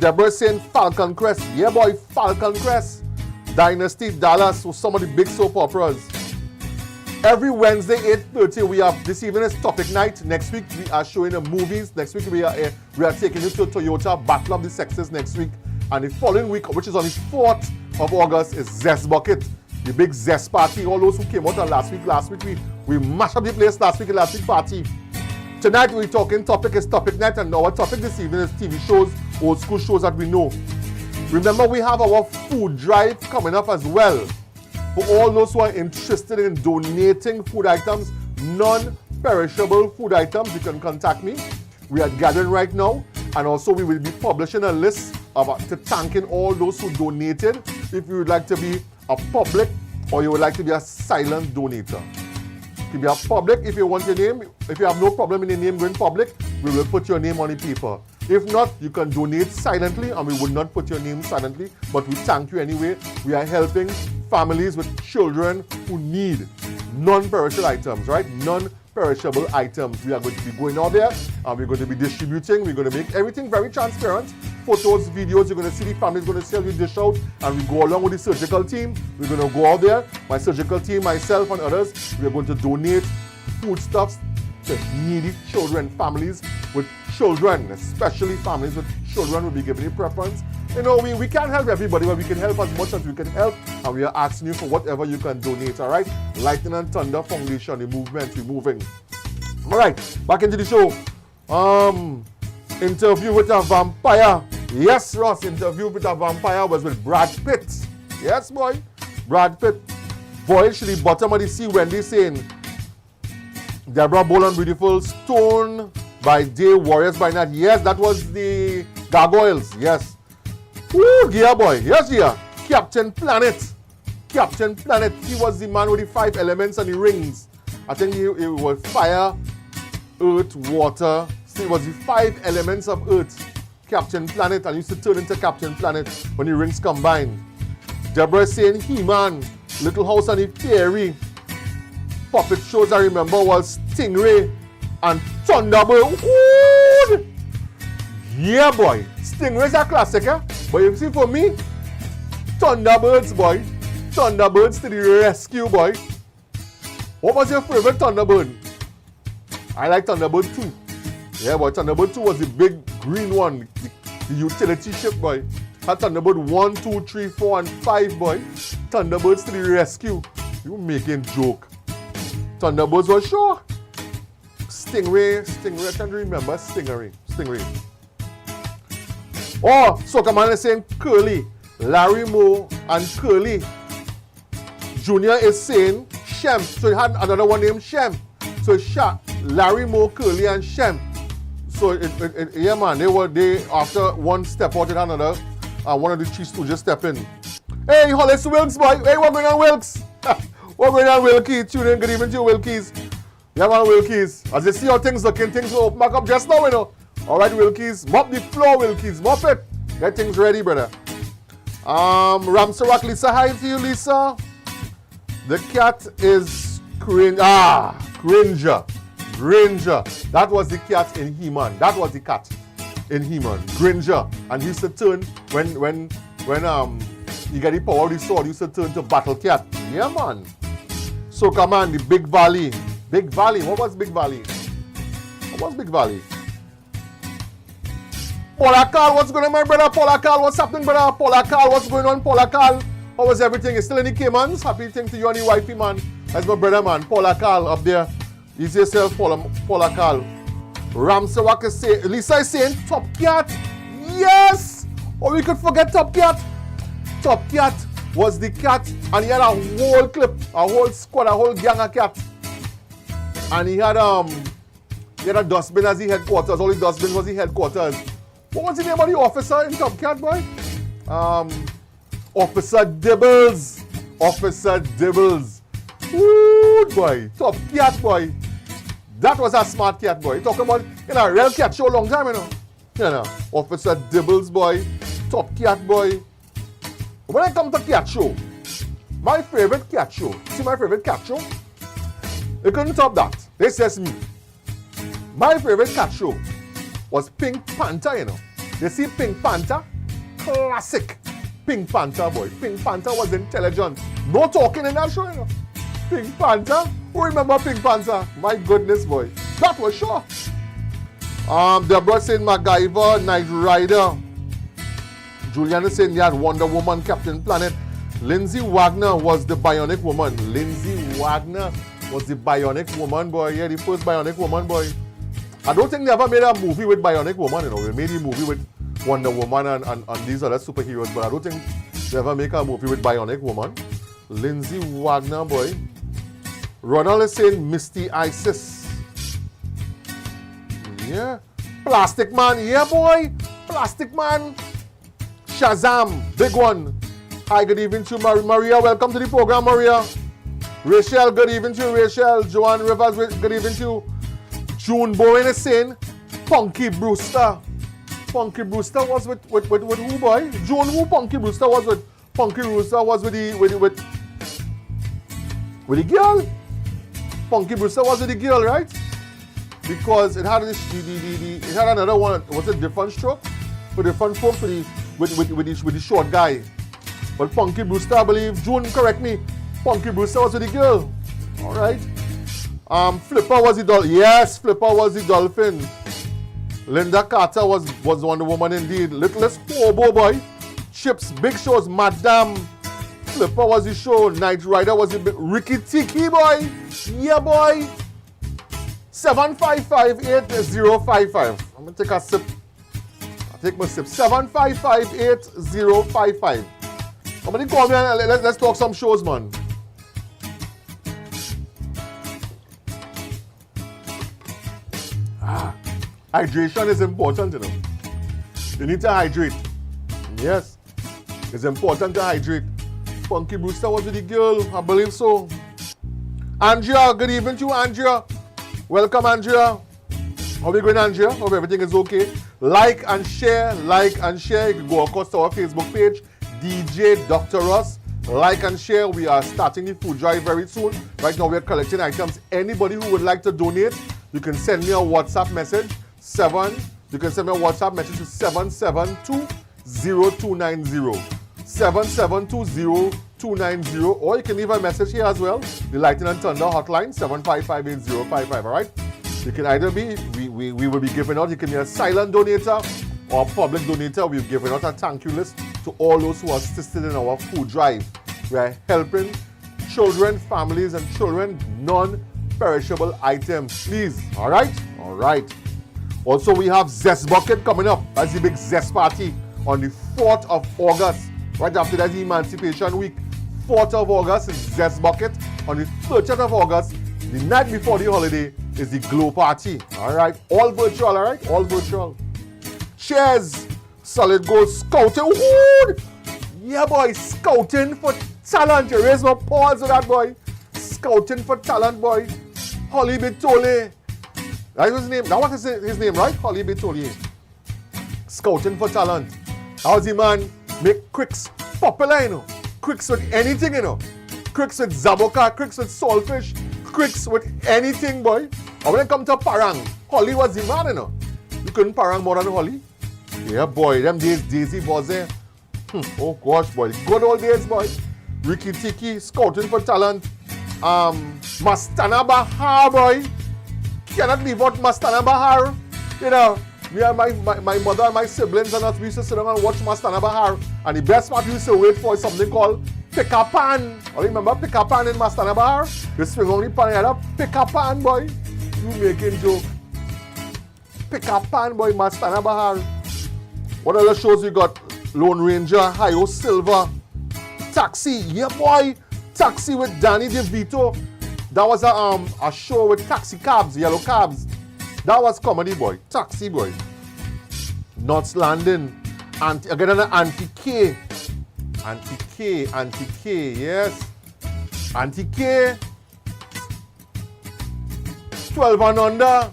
Deborah saying Falcon Crest. Yeah, boy, Falcon Crest. Dynasty, Dallas, so some of the big soap operas. Every Wednesday, 8:30, we have, this evening is Topic Night. Next week, we are showing the movies. Next week, we are taking you to Toyota Battle of the Sexes next week. And the following week, which is on the 4th of August, is Zest Bucket. The big Zest party. All those who came out on last week we mashed up the place last week party. Tonight we're talking topic is Topic Night, and our topic this evening is TV shows, old school shows that we know. Remember, we have our food drive coming up as well. For all those who are interested in donating food items, non-perishable food items, you can contact me. We are gathering right now, and also we will be publishing a list to thanking all those who donated. If you would like to be a public or you would like to be a silent donator. To be a public, if you want your name, if you have no problem in your name going public, we will put your name on the paper. If not, you can donate silently and we will not put your name silently, but we thank you anyway. We are helping families with children who need non-perishable items, right? Non-perishable items. We are going to be going out there and we're going to be distributing. We're going to make everything very transparent. Photos, videos, you're going to see the families going to see how we dish out, and we go along with the surgical team. We're going to go out there, my surgical team, myself and others. We are going to donate foodstuffs to needy children, families with children, especially families with children will be given a preference. You know, we can't help everybody, but we can help as much as we can help, and we are asking you for whatever you can donate, all right? Lightning and Thunder Foundation, the movement, we're moving. All right, back into the show. Interview with a vampire. Yes, Ross, interview with a vampire was with Brad Pitt. Yes, boy. Brad Pitt. Voyage to the bottom of the sea, Wendy saying, Deborah Boland, beautiful. Stone by day, Warriors by night. Yes, that was the Gargoyles. Yes. Woo, Gia boy. Yes, Gia. Captain Planet. Captain Planet. He was the man with the 5 elements and the rings. I think it was fire, earth, water. See, it was the 5 elements of earth. Captain Planet, and used to turn into Captain Planet when the rings combined. Deborah is saying He-Man, Little House on the Prairie. Puppet shows I remember was Stingray and Thunderbird. Ooh! Yeah, boy. Stingray's a classic, eh? But you see, for me, Thunderbirds, boy. Thunderbirds to the rescue, boy. What was your favorite Thunderbird? I like Thunderbird 2. Yeah, boy. Thunderbird 2 was the big green one. The utility ship, boy. Had Thunderbird 1, 2, 3, 4, and 5, boy. Thunderbirds to the rescue. You making joke. Thunderbirds was sure. Stingray, I can't remember. Stingray. Oh, Soccer Man is saying Curly. Larry Moore and Curly. Junior is saying Shem. So he had another one named Shem. So Larry Moore, Curly, and Shem. So yeah, man, they after one step out in another, one of the Three Stooges step in. Hey, Hollis Wilkes, boy. Hey, what going on, Wilkes? What going on, Wilkie? Tune in. Good evening to you, Wilkies. Yeah, man, Wilkies. As you see how things looking, things will open back up just now, you know. All right, Wilkies. Mop the floor, Wilkies. Mop it. Get things ready, brother. Ramsarak, Lisa. Hi to you, Lisa. The cat is Granger. That was the cat in He-Man. That was the cat in He-Man. Granger. And he used to turn when he got the power of the sword, he used to turn to Battle Cat. Yeah, man. So come on, the Big Valley. Big Valley. What was Big Valley? Paula Carl, what's going on, my brother? Paula Carl, what's happening, brother? Paula Carl, what's going on, Paula Carl? How was everything? You still in the Caymans? Happy thing to you and your wifey, man. That's my brother, man. Paula Carl up there. Easy yourself, Paula Carl. Ramsawak is saying, Lisa is saying Top Cat. Yes! Or we could forget Top Cat. Top Cat was the cat, and he had a whole clip, a whole squad, a whole gang of cats. And he had a dustbin as the headquarters. All the dustbin was the headquarters. What was the name of the officer in Top Cat, boy? Officer Dibbles. Ooh, boy. Top Cat, boy. That was a smart cat, boy. Talking about, a real cat show long time, Officer Dibbles, boy. Top Cat, boy. When I come to cat show, my favorite cat show, see my favorite cat show? You couldn't top that. This is me. My favorite cat show was Pink Panther, You see Pink Panther? Classic. Pink Panther, boy. Pink Panther was intelligent. No talking in that show, Pink Panther? Who remember Pink Panther? My goodness, boy. That was sure. Deborah saying MacGyver, Knight Rider. Juliana saying he had Wonder Woman, Captain Planet. Lindsay Wagner was the Bionic Woman. Boy. Yeah, the first Bionic Woman, boy. I don't think they ever made a movie with Bionic Woman, They made a movie with Wonder Woman and these other superheroes, but I don't think they ever make a movie with Bionic Woman. Lindsay Wagner, boy. Ronald is saying Misty Isis. Yeah. Plastic Man, yeah, boy. Plastic Man. Shazam, big one. Hi, good evening to Maria. Welcome to the program, Maria. Rachel, good evening to you, Rachel. Joanne Rivers, good evening to you. June Bowen is saying Punky Brewster. Punky Brewster was with who, boy? June, who Punky Brewster was with? Punky Brewster was with the girl. Punky Brewster was with the girl, right? Because it had it had another one. Was it different stroke? For different folks with the short guy. But Punky Brewster, I believe, June, correct me. Punky Brewster was with the girl. All right. Flipper was the dolphin. Yes, Flipper was the dolphin. Linda Carter was Wonder Woman indeed. Littlest Hobo, boy. Chips, big shows. Madame. Flipper was the show. Knight Rider was the big. Ricky Tiki, boy. Yeah, boy. 7558055. I'm going to take a sip. Take my sip. 7558055. Somebody call me and let's talk some shows, man. Hydration is important, You need to hydrate. Yes. It's important to hydrate. Punky Brewster was with the girl, I believe so. Andrea, good evening to you, Andrea. Welcome, Andrea. How are you going, Andrea? Hope everything is okay. Like and share, like and share. You can go, of course, to our Facebook page, DJ Dr. Ross. Like and share. We are starting the food drive very soon. Right now, we are collecting items. Anybody who would like to donate, you can send me a WhatsApp message. You can send me a WhatsApp message to 772-0290. 772-0290. Or you can leave a message here as well. The Lightning and Thunder hotline, 755-8055. All right? You can either be, we will be giving out, you can be a silent donator or a public donator. We've given out a thank you list to all those who assisted in our food drive. We are helping children, families, and children non-perishable items. Please, all right? All right. Also, we have Zest Bucket coming up. That's the big Zest party on the 4th of August. Right after that, Emancipation Week. 4th of August is Zest Bucket. On the 30th of August, the night before the holiday, is the Glow Party. All right? All virtual, all right? All virtual. Cheers. Solid Gold Scouting. Woo! Yeah, boy. Scouting for talent. You raise my paws with that, boy. Scouting for talent, boy. Holly Bitole. That was his name. That was his name, right? Holly Bitole. Scouting for talent. How's the man make quicks popular, you know? Quicks with anything, you know? Quicks with zaboka, quicks with saltfish, quicks with anything, boy. And when it comes to parang, Holly was the man, you know? You couldn't parang more than Holly. Yeah, boy. Them days, Daisy was there. Oh, gosh, boy. Good old days, boy. Ricky Tiki, Scouting for Talent. Mastana Bahar, boy. Cannot leave out Mastana Bahar. You know, me and my mother and my siblings and us, we used to sit down and watch Mastana Bahar. And the best part we used to wait for is something called Pick-a-Pan. Oh, remember Pick-a-Pan in Mastana Bahar? You swing on the pan and up, Pick-a-Pan, boy. You making joke. Pick-a-Pan, boy, Mastana Bahar. What other shows we got? Lone Ranger, Hi-Yo Silver, Taxi. Yeah, boy. Taxi with Danny DeVito. That was a show with taxi cabs, yellow cabs. That was comedy, boy. Taxi, boy. Knots Landing. Again, an Auntie K. Auntie K, yes. Auntie K. 12 and under.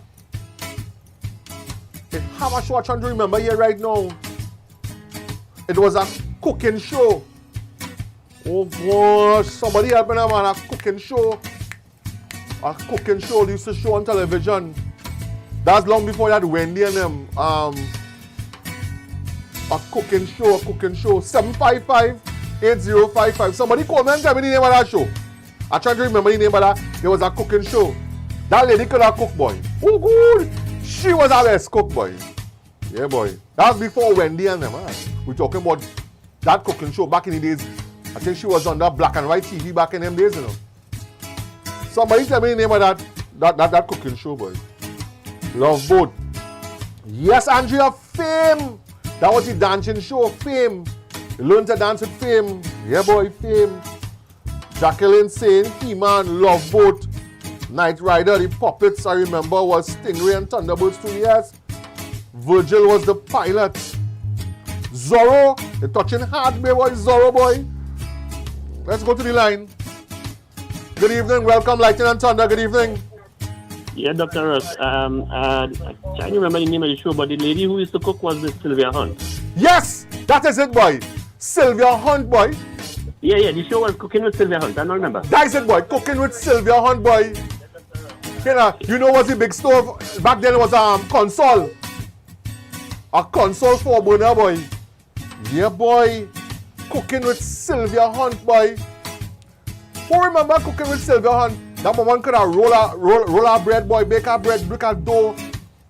How much I'm trying to remember here right now? It was a cooking show. Oh gosh, somebody help me now, man. A cooking show. A cooking show they used to show on television. That's long before you had Wendy and them. A cooking show. 755-8055. Somebody call me and tell me the name of that show. I'm trying to remember the name of that. There was a cooking show. That lady could have cook, boy. Oh, good. She was our best cook, boy. Yeah, boy. That was before Wendy and them. Huh? We're talking about that cooking show back in the days. I think she was on that black and white TV back in them days, you know. Somebody tell me the name of that cooking show, boy. Love Boat. Yes, Andrea, Fame. That was the dancing show, Fame. You learn to dance with Fame. Yeah, boy, Fame. Jacqueline saying, He-Man, Love Boat. Knight Rider, the puppets, I remember, was Stingray and Thunderbirds 2 years. Virgil was the pilot. Zorro, the touching hard boy, Zorro boy. Let's go to the line. Good evening, welcome, Lightning and Thunder, good evening. Yeah, Dr. Ross. I can't remember the name of the show, but the lady who used to cook was the Sylvia Hunt. Yes, that is it, boy. Sylvia Hunt, boy. Yeah, the show was Cooking with Sylvia Hunt, I don't remember. That is it, boy, Cooking with Sylvia Hunt, boy. You know what's the big stove? Back then it was a console. A console 4-burner, boy. Yeah, boy. Cooking with Sylvia Hunt, boy. Who remember Cooking with Sylvia Hunt? That woman could have roll her bread, boy, bake her bread, break her dough,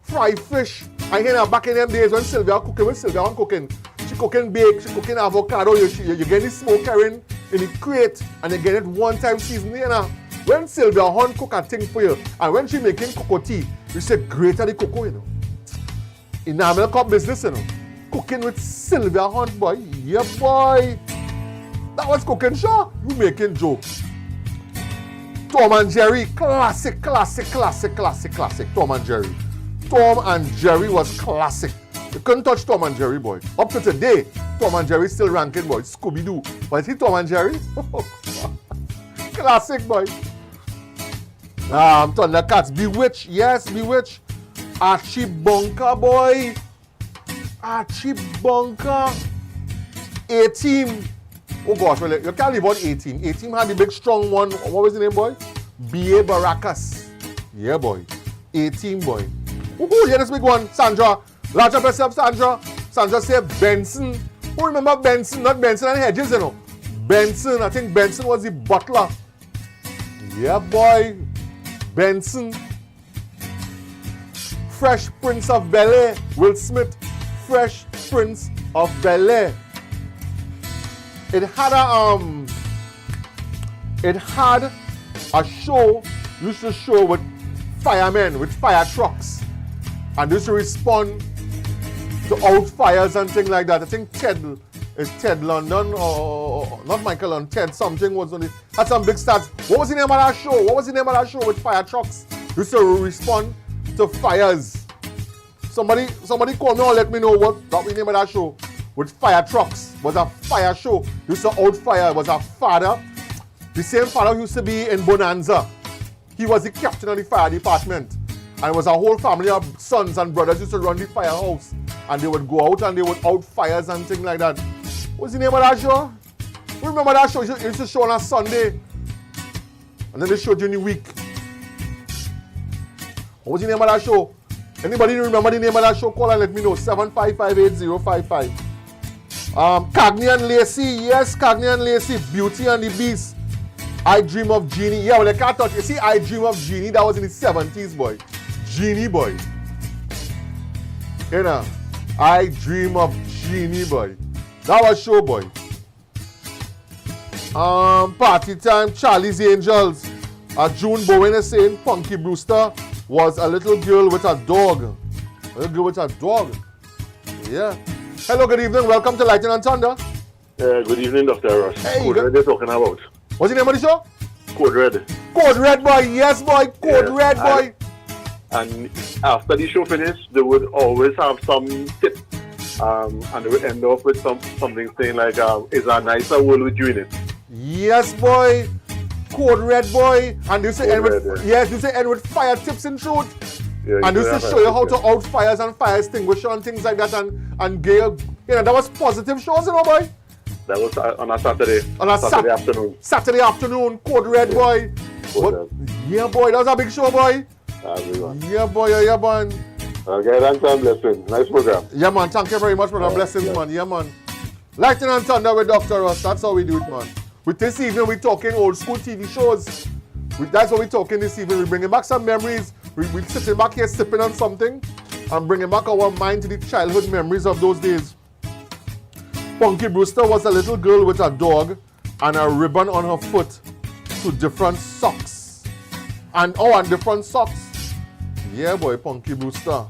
fry fish. I hear back in them days when Sylvia cooking with Sylvia Hunt cooking. She cooking bake, she cooking avocado, you get the smoke carrying in the crate and you get it one time season, you know. When Sylvia Hunt cook a thing for you, and when she making cocoa tea, you say greater the cocoa, you know. Enamel cup business, you know. Cooking with Sylvia Hunt, boy. Yeah, boy. That was cooking show. You making jokes. Tom and Jerry, classic. Tom and Jerry. Tom and Jerry was classic. You couldn't touch Tom and Jerry, boy. Up to today, Tom and Jerry still ranking, boy. Scooby-Doo. But see Tom and Jerry? Classic, boy. Thundercats. Bewitched. Yes, Bewitched. Archie Bunker, boy. Archie Bunker. A-Team. Oh, gosh. Well, you can't leave out A-Team. A-Team had the big, strong one. What was the name, boy? B.A. Baracus. Yeah, boy. A-Team, boy. Ooh, yeah, this big one. Sandra. Large up yourself, Sandra. Sandra said Benson. Who remember Benson? Not Benson and Hedges, you know. Benson. I think Benson was the butler. Yeah, boy. Benson. Fresh Prince of Bel-Air. Will Smith. Fresh Prince of Bel-Air. It had a show, used to show with firemen, with fire trucks. And used to respond to out fires and things like that. I think Ted London or not Michael London, Ted something was on it. Had some big stats. What was the name of that show? What was the name of that show with fire trucks? Used to respond to fires. Somebody call me or let me know what that was the name of that show. With fire trucks. Was a fire show. Used to out fire. It was a father. The same father used to be in Bonanza. He was the captain of the fire department. And it was a whole family of sons and brothers used to run the firehouse. And they would go out and they would out fires and things like that. What's the name of that show? Remember that show? It used to show on a Sunday. And then they showed during the week. What was the name of that show? Anybody remember the name of that show? Call and let me know. 7558055. Cagney and Lacey. Yes, Cagney and Lacey. Beauty and the Beast. I Dream of Jeannie. Yeah, well, I can't touch. You see, I Dream of Jeannie. That was in the 70s, boy. Jeannie, boy. You know, I Dream of Jeannie, boy. That was show, boy. Party Time, Charlie's Angels. June Bowen is saying Punky Brewster was a little girl with a dog. A little girl with a dog. Yeah. Hello, good evening. Welcome to Lightning and Thunder. Good evening, Dr. Ross. Hey, Code Red they're talking about. What's the name of the show? Code Red. Code Red, boy. Yes, boy. Code Red, boy. And after the show finished, they would always have some tip. And they would end off with something saying like, is a nicer world with you in it. Yes, boy. Code Red, boy. And you say end with, yes, you say end with fire tips in truth. Yeah, and used to show you how to out fires and fire extinguisher and things like that and gear. You know, that was positive shows, you know, boy. That was on a Saturday. On a Saturday afternoon. Saturday afternoon, Code Red, boy. Yeah, boy, that was a big show, boy. Yeah, boy, yeah, man. Okay, thanks and blessings. Nice program. Yeah, man. Thank you very much for the blessings, man. Yeah, man. Lightning and Thunder with Dr. Ross. That's how we do it, man. With this evening, we're talking old school TV shows. That's what we're talking this evening. We're bringing back some memories. We're sitting back here sipping on something and bringing back our mind to the childhood memories of those days. Punky Brewster was a little girl with a dog and a ribbon on her foot to different socks. And different socks. Yeah, boy, Punky Brewster.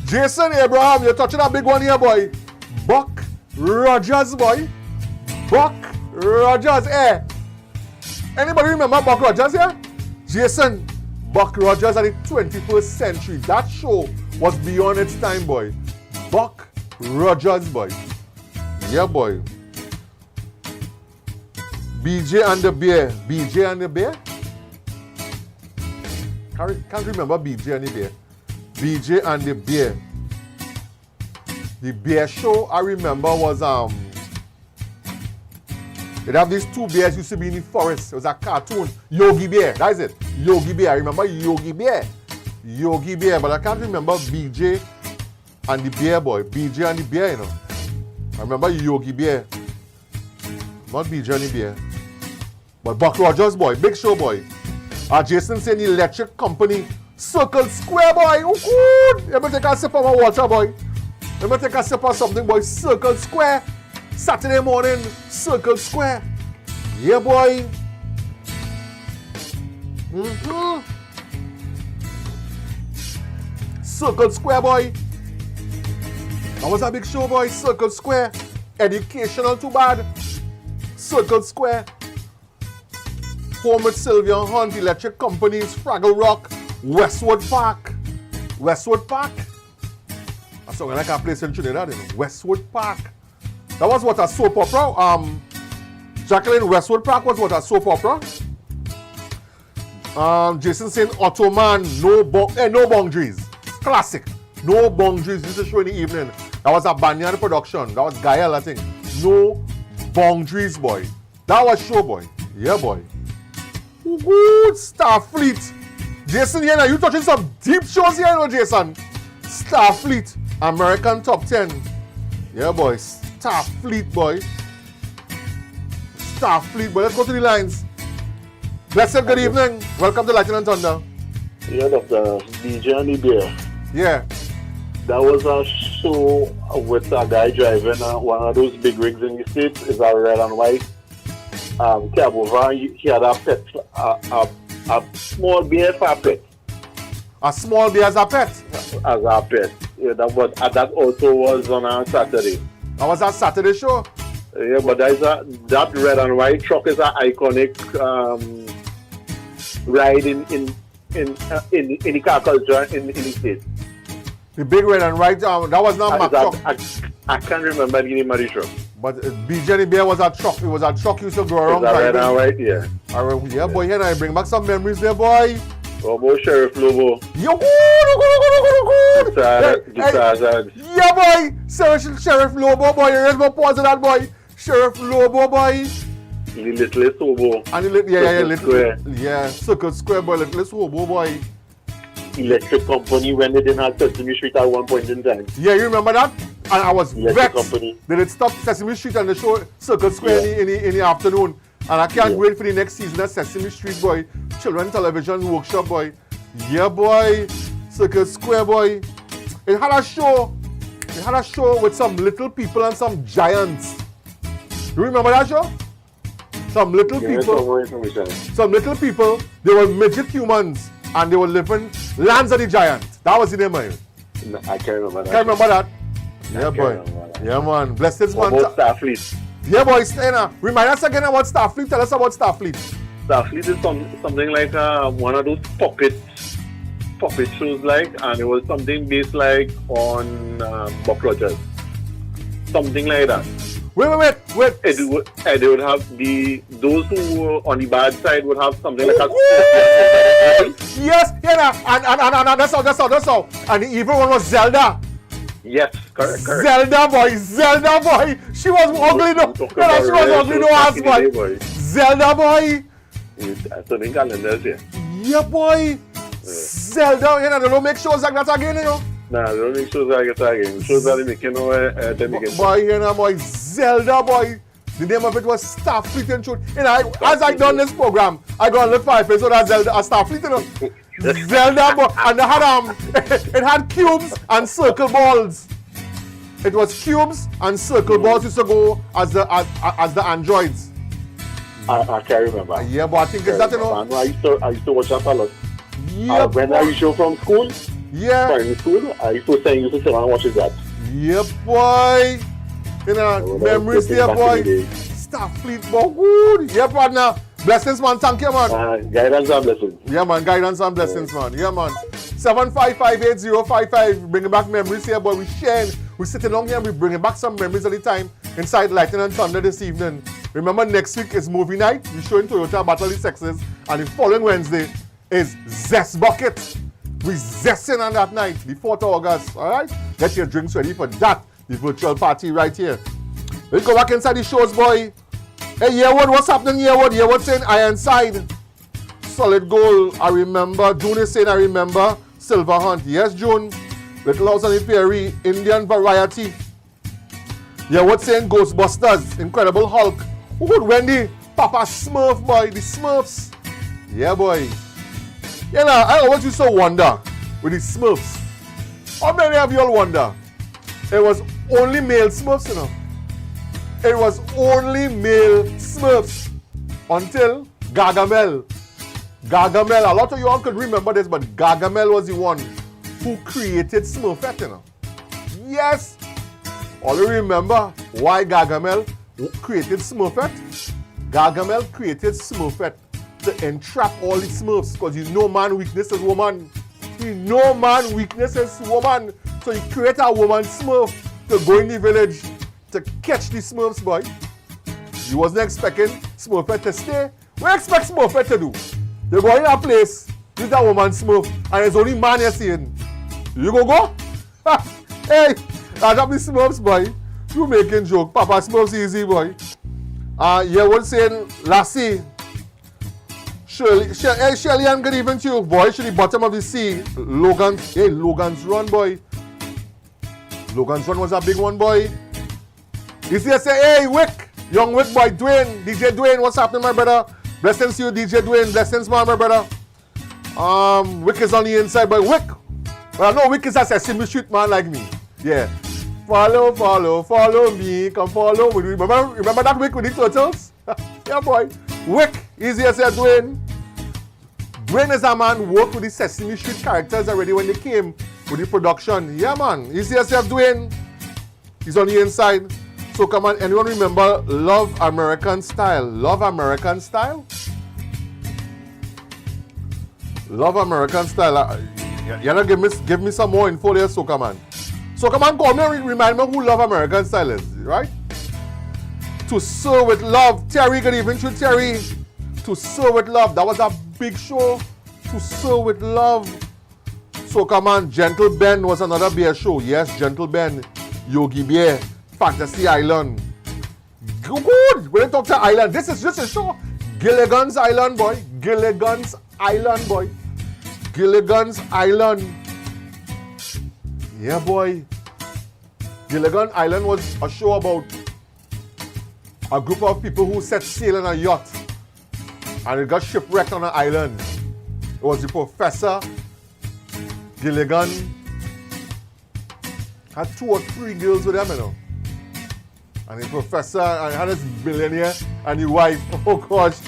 Jason Abraham, you're touching a big one here, boy. Buck Rogers, boy. Buck Rogers, eh? Anybody remember Buck Rogers here? Jason, Buck Rogers at the 21st century. That show was beyond its time, boy. Buck Rogers, boy. Yeah, boy. BJ and the Bear. BJ and the Bear? Can't remember BJ and the Bear. BJ and the Bear. The bear show I remember was it have these two bears used to be in the forest. It was a cartoon. Yogi Bear. That is it. Yogi Bear. I remember Yogi Bear. Yogi Bear. But I can't remember BJ and the Bear, boy. BJ and the Bear, you know. I remember Yogi Bear. Not BJ and the Bear. But Buck Rogers, boy. Big show, boy. Jason saying the electric company. Circle Square, boy. Oh, good. Let me take a sip of my water, boy. Let me take a sip of something, boy. Circle Square. Saturday morning, Circle Square. Yeah, boy. Circle Square, boy. That was a big show, boy. Circle Square. Educational, too bad. Circle Square. Home with Sylvia Hunt, Electric Companies, Fraggle Rock, Westwood Park. Westwood Park. That's something like a place in Trinidad, you know. Westwood Park. That was what a soap opera. Jacqueline, Westwood Park was what a soap opera. Jason saying Ottoman, no boundaries. Classic. No boundaries. This is show in the evening. That was a Banyan production. That was Gael, I think. No boundaries, boy. That was show, boy. Yeah, boy. Good Starfleet. Jason, yeah, you touching some deep shows here, you know, Jason. Starfleet, American Top 10. Yeah, boy. Starfleet, boy. Starfleet, boy. Let's go to the lines. Blessed, good evening. Welcome to Lightning and Thunder. Yeah, Dr. DJ and the Bear. Yeah. That was a show with a guy driving one of those big rigs in the States. It's a red and white cab over. He had a pet, a small bear for a pet. A small bear as a pet? As a pet. Yeah, that also was on a Saturday. That was a Saturday show? Yeah, but that red and white truck is an iconic ride in the car culture in the States. The big red and white, that was not Mack truck. I can't remember the name of the truck. But BJ Bear was a truck. It was a truck used to go around. Red and white, yeah. Yeah, boy, here I bring back some memories there, boy. Oh, boy, Sheriff Lobo. Yo, good. Yeah, boy. Sheriff Lobo, boy. Here's my pause of that, boy. Sheriff Lobo, boy. The Littlest Hobo. And Circle Square, boy. Littlest Hobo, boy. Electric Company when they didn't have Sesame Street at one point in time. Yeah, you remember that? And I was Electric vexed. Company. They did stop Sesame Street and they show Circle Square in the afternoon. And I can't wait for the next season of Sesame Street, boy. Children Television Workshop, boy. Yeah, boy. Circle Square, boy. It had a show. It had a show with some little people and some giants. You remember that show? Some little people. Some little people. They were midget humans. And they were living Lands of the Giant. That was the name of it. No, I can't remember that. Can't remember that? Yeah, boy. Yeah, man. Blessed man. About Starfleet. Yeah, boy. Remind us again about Starfleet. Tell us about Starfleet. Starfleet is something like one of those puppet shows, like, and it was something based like on Buck Rogers. Something like that. Wait. They would have those who were on the bad side would have something like a... Yes, and that's all. And the evil one was Zelda. Yes, correct. Zelda boy. She was ugly no. She was ugly no ass, boy. Zelda boy. So they got here. Yeah, boy. Zelda, they don't make shows like that again, you know. Nah, they don't make shows like that again. Shows that they make, Boy, Zelda, boy. The name of it was Starfleet and show. As I done this program, I go and look for episode of Zelda, Starfleet, you know. Zelda, boy. And it had cubes and circle balls. It was cubes and circle balls used to go as the androids. I can't remember. Yeah, but I think it's that, you know. I used to watch that a lot. Yeah, when I used to from school. Yeah. Primary school, I used to sit and watch that. Yeah, boy. Memories there, boy. Starfleet, boy. Good. Yeah, partner. Blessings, man. Thank you, man. Guidance and blessings. Yeah, man. Guidance and blessings, man. Yeah, man. 7558055. Bringing back memories here, boy. We're sitting down here and we're bringing back some memories at the time inside Lightning and Thunder this evening. Remember, next week is movie night. We're showing Toyota Battle of the Sexes. And the following Wednesday is Zest Bucket. We're zesting on that night, the 4th of August, all right? Get your drinks ready for that, the virtual party right here. Let's go back inside the shows, boy. Hey, Yearwood, what's happening, Yearwood? Yearwood saying Ironside. Solid goal, I remember. June is saying I remember. Silver Hunt, yes, June. Little House on the Prairie, Indian Variety. Yearwood saying Ghostbusters, Incredible Hulk. Who good, Wendy? Papa Smurf, boy, the Smurfs. Yeah, boy. You know, I always used to wonder with the Smurfs. How many of y'all wonder? It was only male Smurfs, you know. It was only male Smurfs until Gargamel. Gargamel, a lot of y'all could remember this, but Gargamel was the one who created Smurfette, you know. Yes. All you remember why Gargamel created Smurfette? Gargamel created Smurfette to entrap all the Smurfs, because you know man weakness is woman. He know man weakness is woman. So he create a woman Smurf to go in the village to catch the Smurfs, boy. He wasn't expecting Smurfette to stay. What you expect Smurfette to do? They go in a place with a woman Smurf and there's only man you're seeing. You go? Hey, I got the Smurfs, boy. You making joke. Papa Smurfs easy, boy. You was saying, Lassie, Shirley, and good evening to you, boy. To the bottom of the sea. Logan's Run, boy. Logan's Run was a big one, boy. You see, I say, hey, Wick, young Wick boy, Dwayne, DJ Dwayne, what's happening, my brother? Blessings to you, DJ Dwayne. Blessings, my brother. Wick is on the inside, boy. Wick. Well, I know Wick is a Sesame Street man like me. Yeah. Follow me. Come follow with me. Remember that Wick with the turtles? Yeah, boy. Wick, easy as said, Dwayne. Dwayne is a man who worked with the Sesame Street characters already when they came with the production. Yeah, man. Easy as said, Dwayne. He's on the inside. So come on, anyone remember Love American Style? Love American Style? Love American Style. You know, give me some more info there, so come on. So come on, call me and remind me who Love American Style is, right? To Serve with Love. Terry, good evening to Terry. To Serve with Love. That was a big show. To Serve with Love. So come on, Gentle Ben was another bear show. Yes, Gentle Ben. Yogi Bear. Fantasy Island. Good. When I talk to Island, this is just a show. Gilligan's Island, boy. Gilligan's Island, boy. Gilligan's Island. Yeah, boy. Gilligan Island was a show about a group of people who set sail on a yacht and it got shipwrecked on an island. It was the Professor Gilligan. Had 2 or 3 girls with him, you know. And the professor and had this billionaire and the wife. Oh gosh.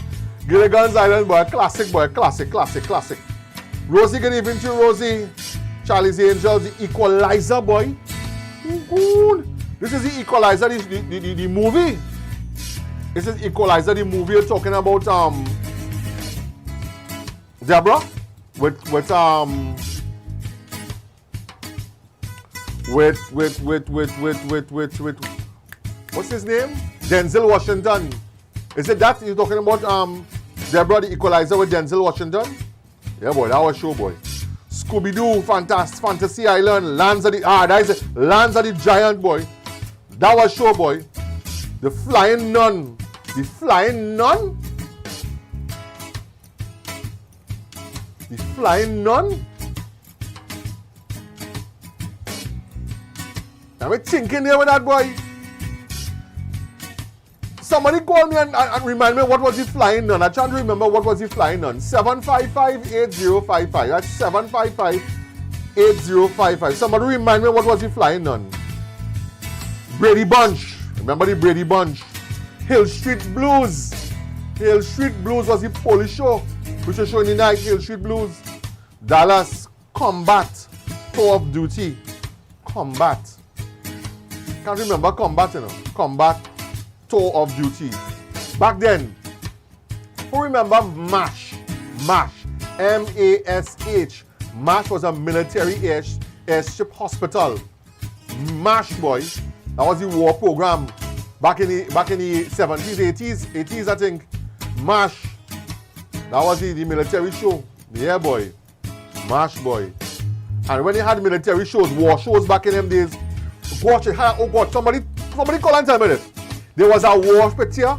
Gilligan's Island, boy. Classic, boy. Classic. Rosie, good evening to you, Rosie. Charlie's Angels, the Equalizer, boy. Oh, good. This is the Equalizer, the movie. This is Equalizer, the movie you're talking about, Deborah? With what's his name? Denzel Washington. Is it that you're talking about, Deborah, the Equalizer with Denzel Washington? Yeah, boy, that was show, boy. Scooby-Doo, Fantasy Island, Lands of the Giant, boy. That was show, boy. The Flying Nun. The Flying Nun? The Flying Nun? Am I thinking there with that, boy? Somebody call me and remind me what was the Flying Nun. I'm trying to remember what was the Flying Nun. 755-8055. That's 755-8055. Somebody remind me what was the Flying Nun. Brady Bunch. Remember the Brady Bunch. Hill Street Blues. Hill Street Blues was the police show. Which was showing the night. Hill Street Blues. Dallas. Combat. Tour of Duty. Combat. Can't remember Combat, you know. Combat. Tour of Duty. Back then, who remember MASH? MASH. M-A-S-H. MASH was a military airship hospital. MASH, boy. That was the war program back in the 70s, 80s, I think. MASH. That was the military show. Yeah, boy. MASH, boy. And when they had military shows, war shows back in them days, watch it. Oh God, somebody call and tell me this. There was a war picture.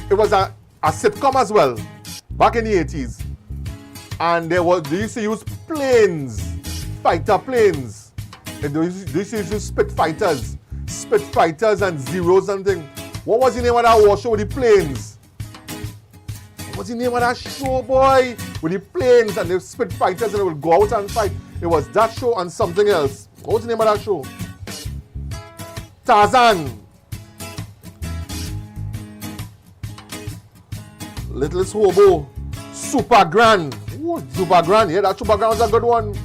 It was a sitcom as well, back in the 80s. And they used to use planes, fighter planes. And they used to use Spitfighters and Zeros and things. What was the name of that war show with the planes? What was the name of that show, boy? With the planes and the Spitfighters and they would go out and fight. It was that show and something else. What was the name of that show? Tarzan. Littlest Hobo. Super Grand. Ooh, Super Grand. Yeah, that Super Grand was a good one.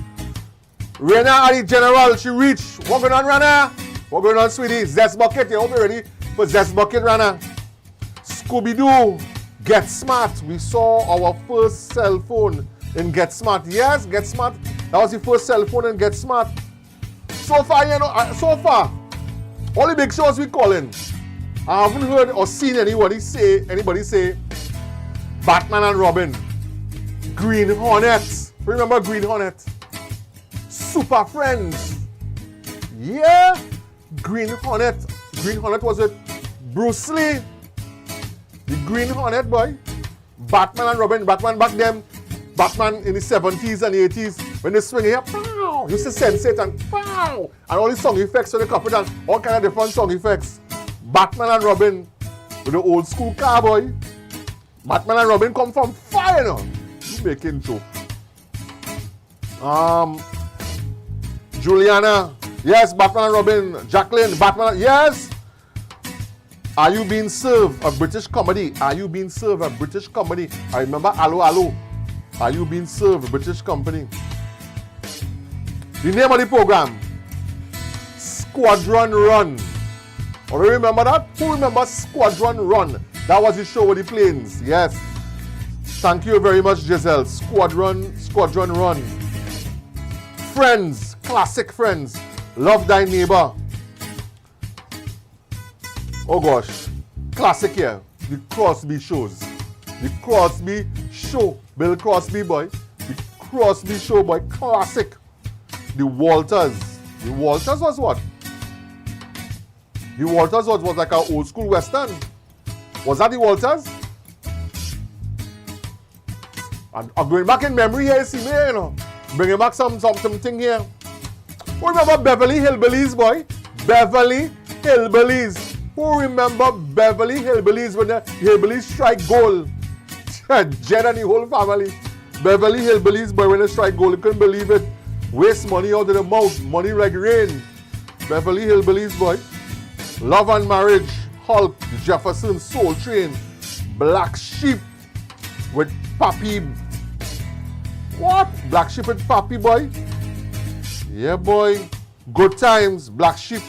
Rena are the general. She reached. What going on, Rana? What going on, sweetie? Zest Bucket. You hope you're ready for Zest Bucket, Rana. Scooby-Doo. Get Smart. We saw our first cell phone in Get Smart. Yes, Get Smart That was the first cell phone in Get Smart. So far, you know, all the big shows we calling. I haven't heard or seen anybody say Batman and Robin, Green Hornet. Remember Green Hornet? Super Friends. Yeah, Green Hornet. Green Hornet was with Bruce Lee. The Green Hornet, boy. Batman and Robin. Batman back then. Batman in the 70s and 80s. When they swing here, pow! Used to sensate and pow! And all the song effects on the carpet and all kind of different song effects. Batman and Robin with the old school car, boy. Batman and Robin come from fire, you know. You making joke. Juliana. Yes, Batman and Robin. Jacqueline, Batman, yes. Are You Being Served? A British comedy. Are You Being Served? A British comedy. I remember Allo Allo. Are You Being Served? A British company. The name of the program, Squadron Run. Do you remember that? Who remembers Squadron Run? That was the show with the planes. Yes. Thank you very much, Giselle. Squadron Run. Friends, classic Friends. Love Thy Neighbor. Oh gosh, classic here. The Crosby shows. The Crosby show. Bill Crosby, boy. The Crosby show, boy. Classic. The Walters. The Walters was what? The Walters was like an old school western. Was that the Walters? I'm going back in memory here, see me, you know. Bringing back something here. Who remember Beverly Hillbillies, boy? Beverly Hillbillies. Who remember Beverly Hillbillies when the Hillbillies strike gold? Jed and the whole family. Beverly Hillbillies, boy, when they strike gold, you couldn't believe it. Waste money out of the mouth, money like rain. Beverly Hillbillies, boy. Love and Marriage, Hulk, Jefferson, Soul Train, Black Sheep with Pappy. What? Black Sheep with Pappy, boy? Yeah, boy. Good Times, Black Sheep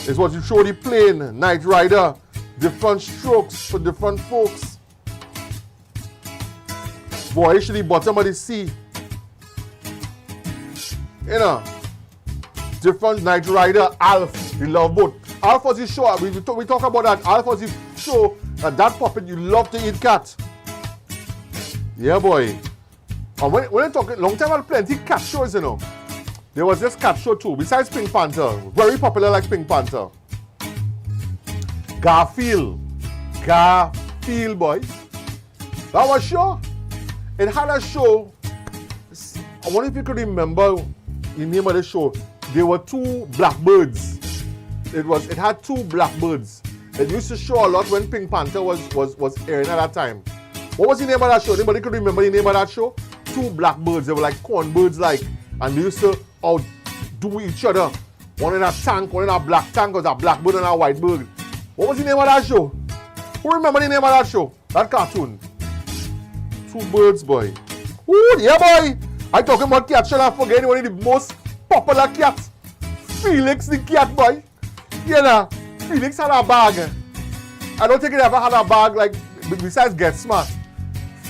is what you show the plane. Knight Rider, different strokes for different folks. Boy, it's the bottom of the sea. You know, different Knight Rider, Alf, the Love Boat. Alf was the show, we talk about that. Alf was the show that puppet, you love to eat cat. Yeah, boy. And when you talk, long time I had plenty cat shows, you know. There was this cat show too, besides Pink Panther. Very popular like Pink Panther. Garfield, boy. That was show. It had a show. I wonder if you could remember the name of the show. There were two blackbirds. It had two blackbirds. It used to show a lot when Pink Panther was airing at that time. What was the name of that show? Anybody could remember the name of that show? Two blackbirds. They were like cornbirds, like, and they used to outdo each other. One in a tank, one in a black tank, was a blackbird and a white bird. What was the name of that show? Who remember the name of that show? That cartoon? Two birds, boy. Ooh, yeah, boy. I talking about cat. Shall I forget one of the most popular cats? Felix the cat, boy. You know, Felix had a bag. I don't think he ever had a bag like besides Get Smart.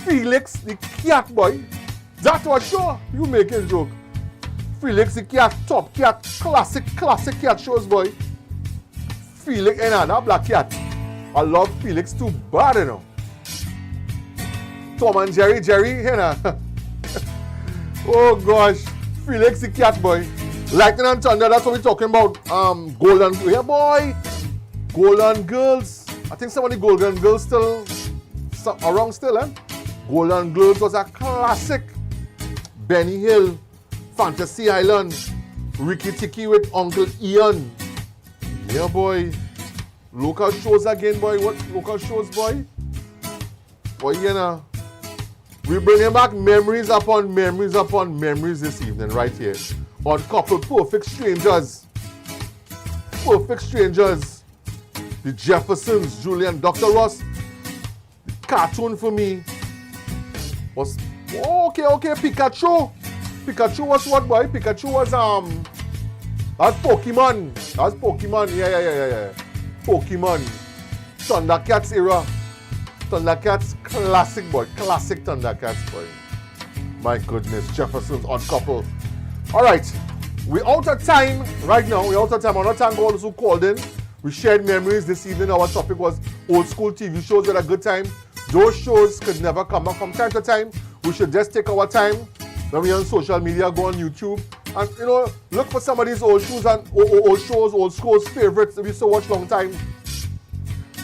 Felix the cat, boy. That was sure. You making joke. Felix the cat, top cat, classic cat shows, boy. Felix, you know, that black cat. I love Felix too bad, you know. Tom and Jerry, you know. Oh gosh, Felix the cat, boy. Lightning and Thunder, that's what we're talking about. Golden, yeah, boy. Golden Girls. I think some of the Golden Girls still around still, eh? Golden Girls was a classic. Benny Hill, Fantasy Island, Ricky Tikki with Uncle Ian. Yeah, boy. Local shows again, boy. What local shows, boy? Boy, you know. We're bringing back memories upon memories this evening, right here. On Couple Perfect Strangers. Perfect Strangers. The Jeffersons, Julian, Dr. Ross. The cartoon for me was okay, Pikachu. Pikachu was what, boy? Pikachu was that's Pokemon. That's Pokemon. Yeah. Pokemon. Thundercats era. Thundercats, classic, boy. Classic Thundercats, boy. My goodness. Jeffersons, Odd Couple. All right, we're out of time right now. We're out of time. I want to thank all those who called in. We shared memories this evening. Our topic was old school TV shows. We had a good time. Those shows could never come back. From time to time, we should just take our time when we're on social media, go on YouTube, and look for some of these old shows and old shows, old schools, favorites that we used to watch long time.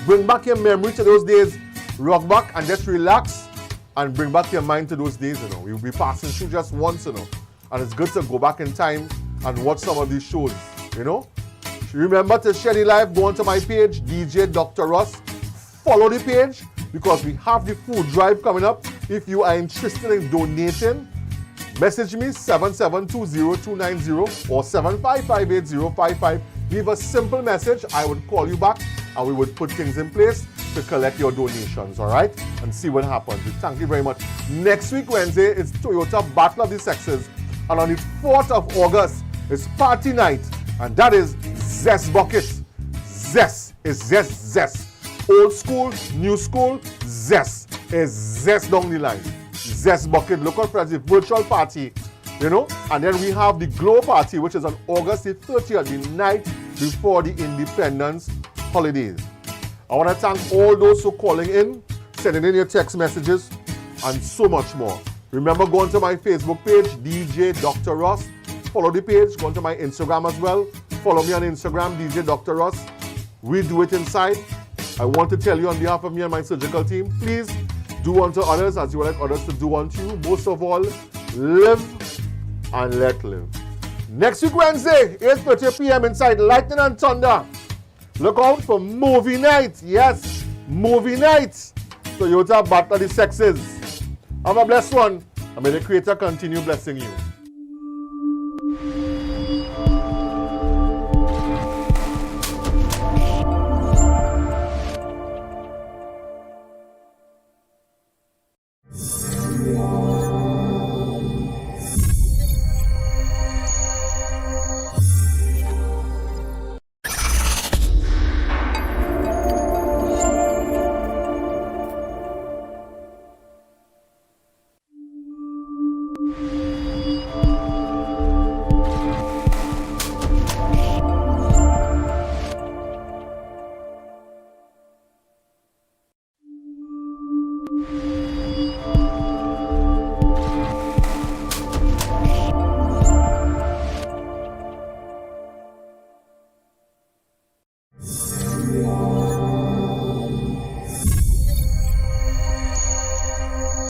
Bring back your memory to those days. Rock back and just relax and bring back your mind to those days. We'll be passing through just once, and it's good to go back in time and watch some of these shows. Remember to share the live. Go onto my page, DJ Dr. Ross. Follow the page because we have the food drive coming up. If you are interested in donating, message me 7720290 or 7558055. Leave a simple message. I would call you back and we would put things in place to collect your donations, all right? And see what happens. Thank you very much. Next week, Wednesday, is Toyota Battle of the Sexes. And on the 4th of August, it's party night. And that is Zest Bucket. Zest is Zest. Old school, new school, Zest is Zest down the line. Zest Bucket, look out for the virtual party, and then we have the Glow Party, which is on August the 30th, the night before the Independence holidays. I want to thank all those who are calling in, sending in your text messages, and so much more. Remember, go onto my Facebook page, DJ Dr. Ross. Follow the page, go onto my Instagram as well. Follow me on Instagram, DJ Dr. Ross. We do it inside. I want to tell you on behalf of me and my surgical team, please do unto others as you would like others to do unto you. Most of all, live and let live. Next week, Wednesday, 8:30 p.m. inside Lightning and Thunder. Look out for movie night. Yes, movie night. Toyota Battle of the Sexes. Have a blessed one, and may the Creator continue blessing you.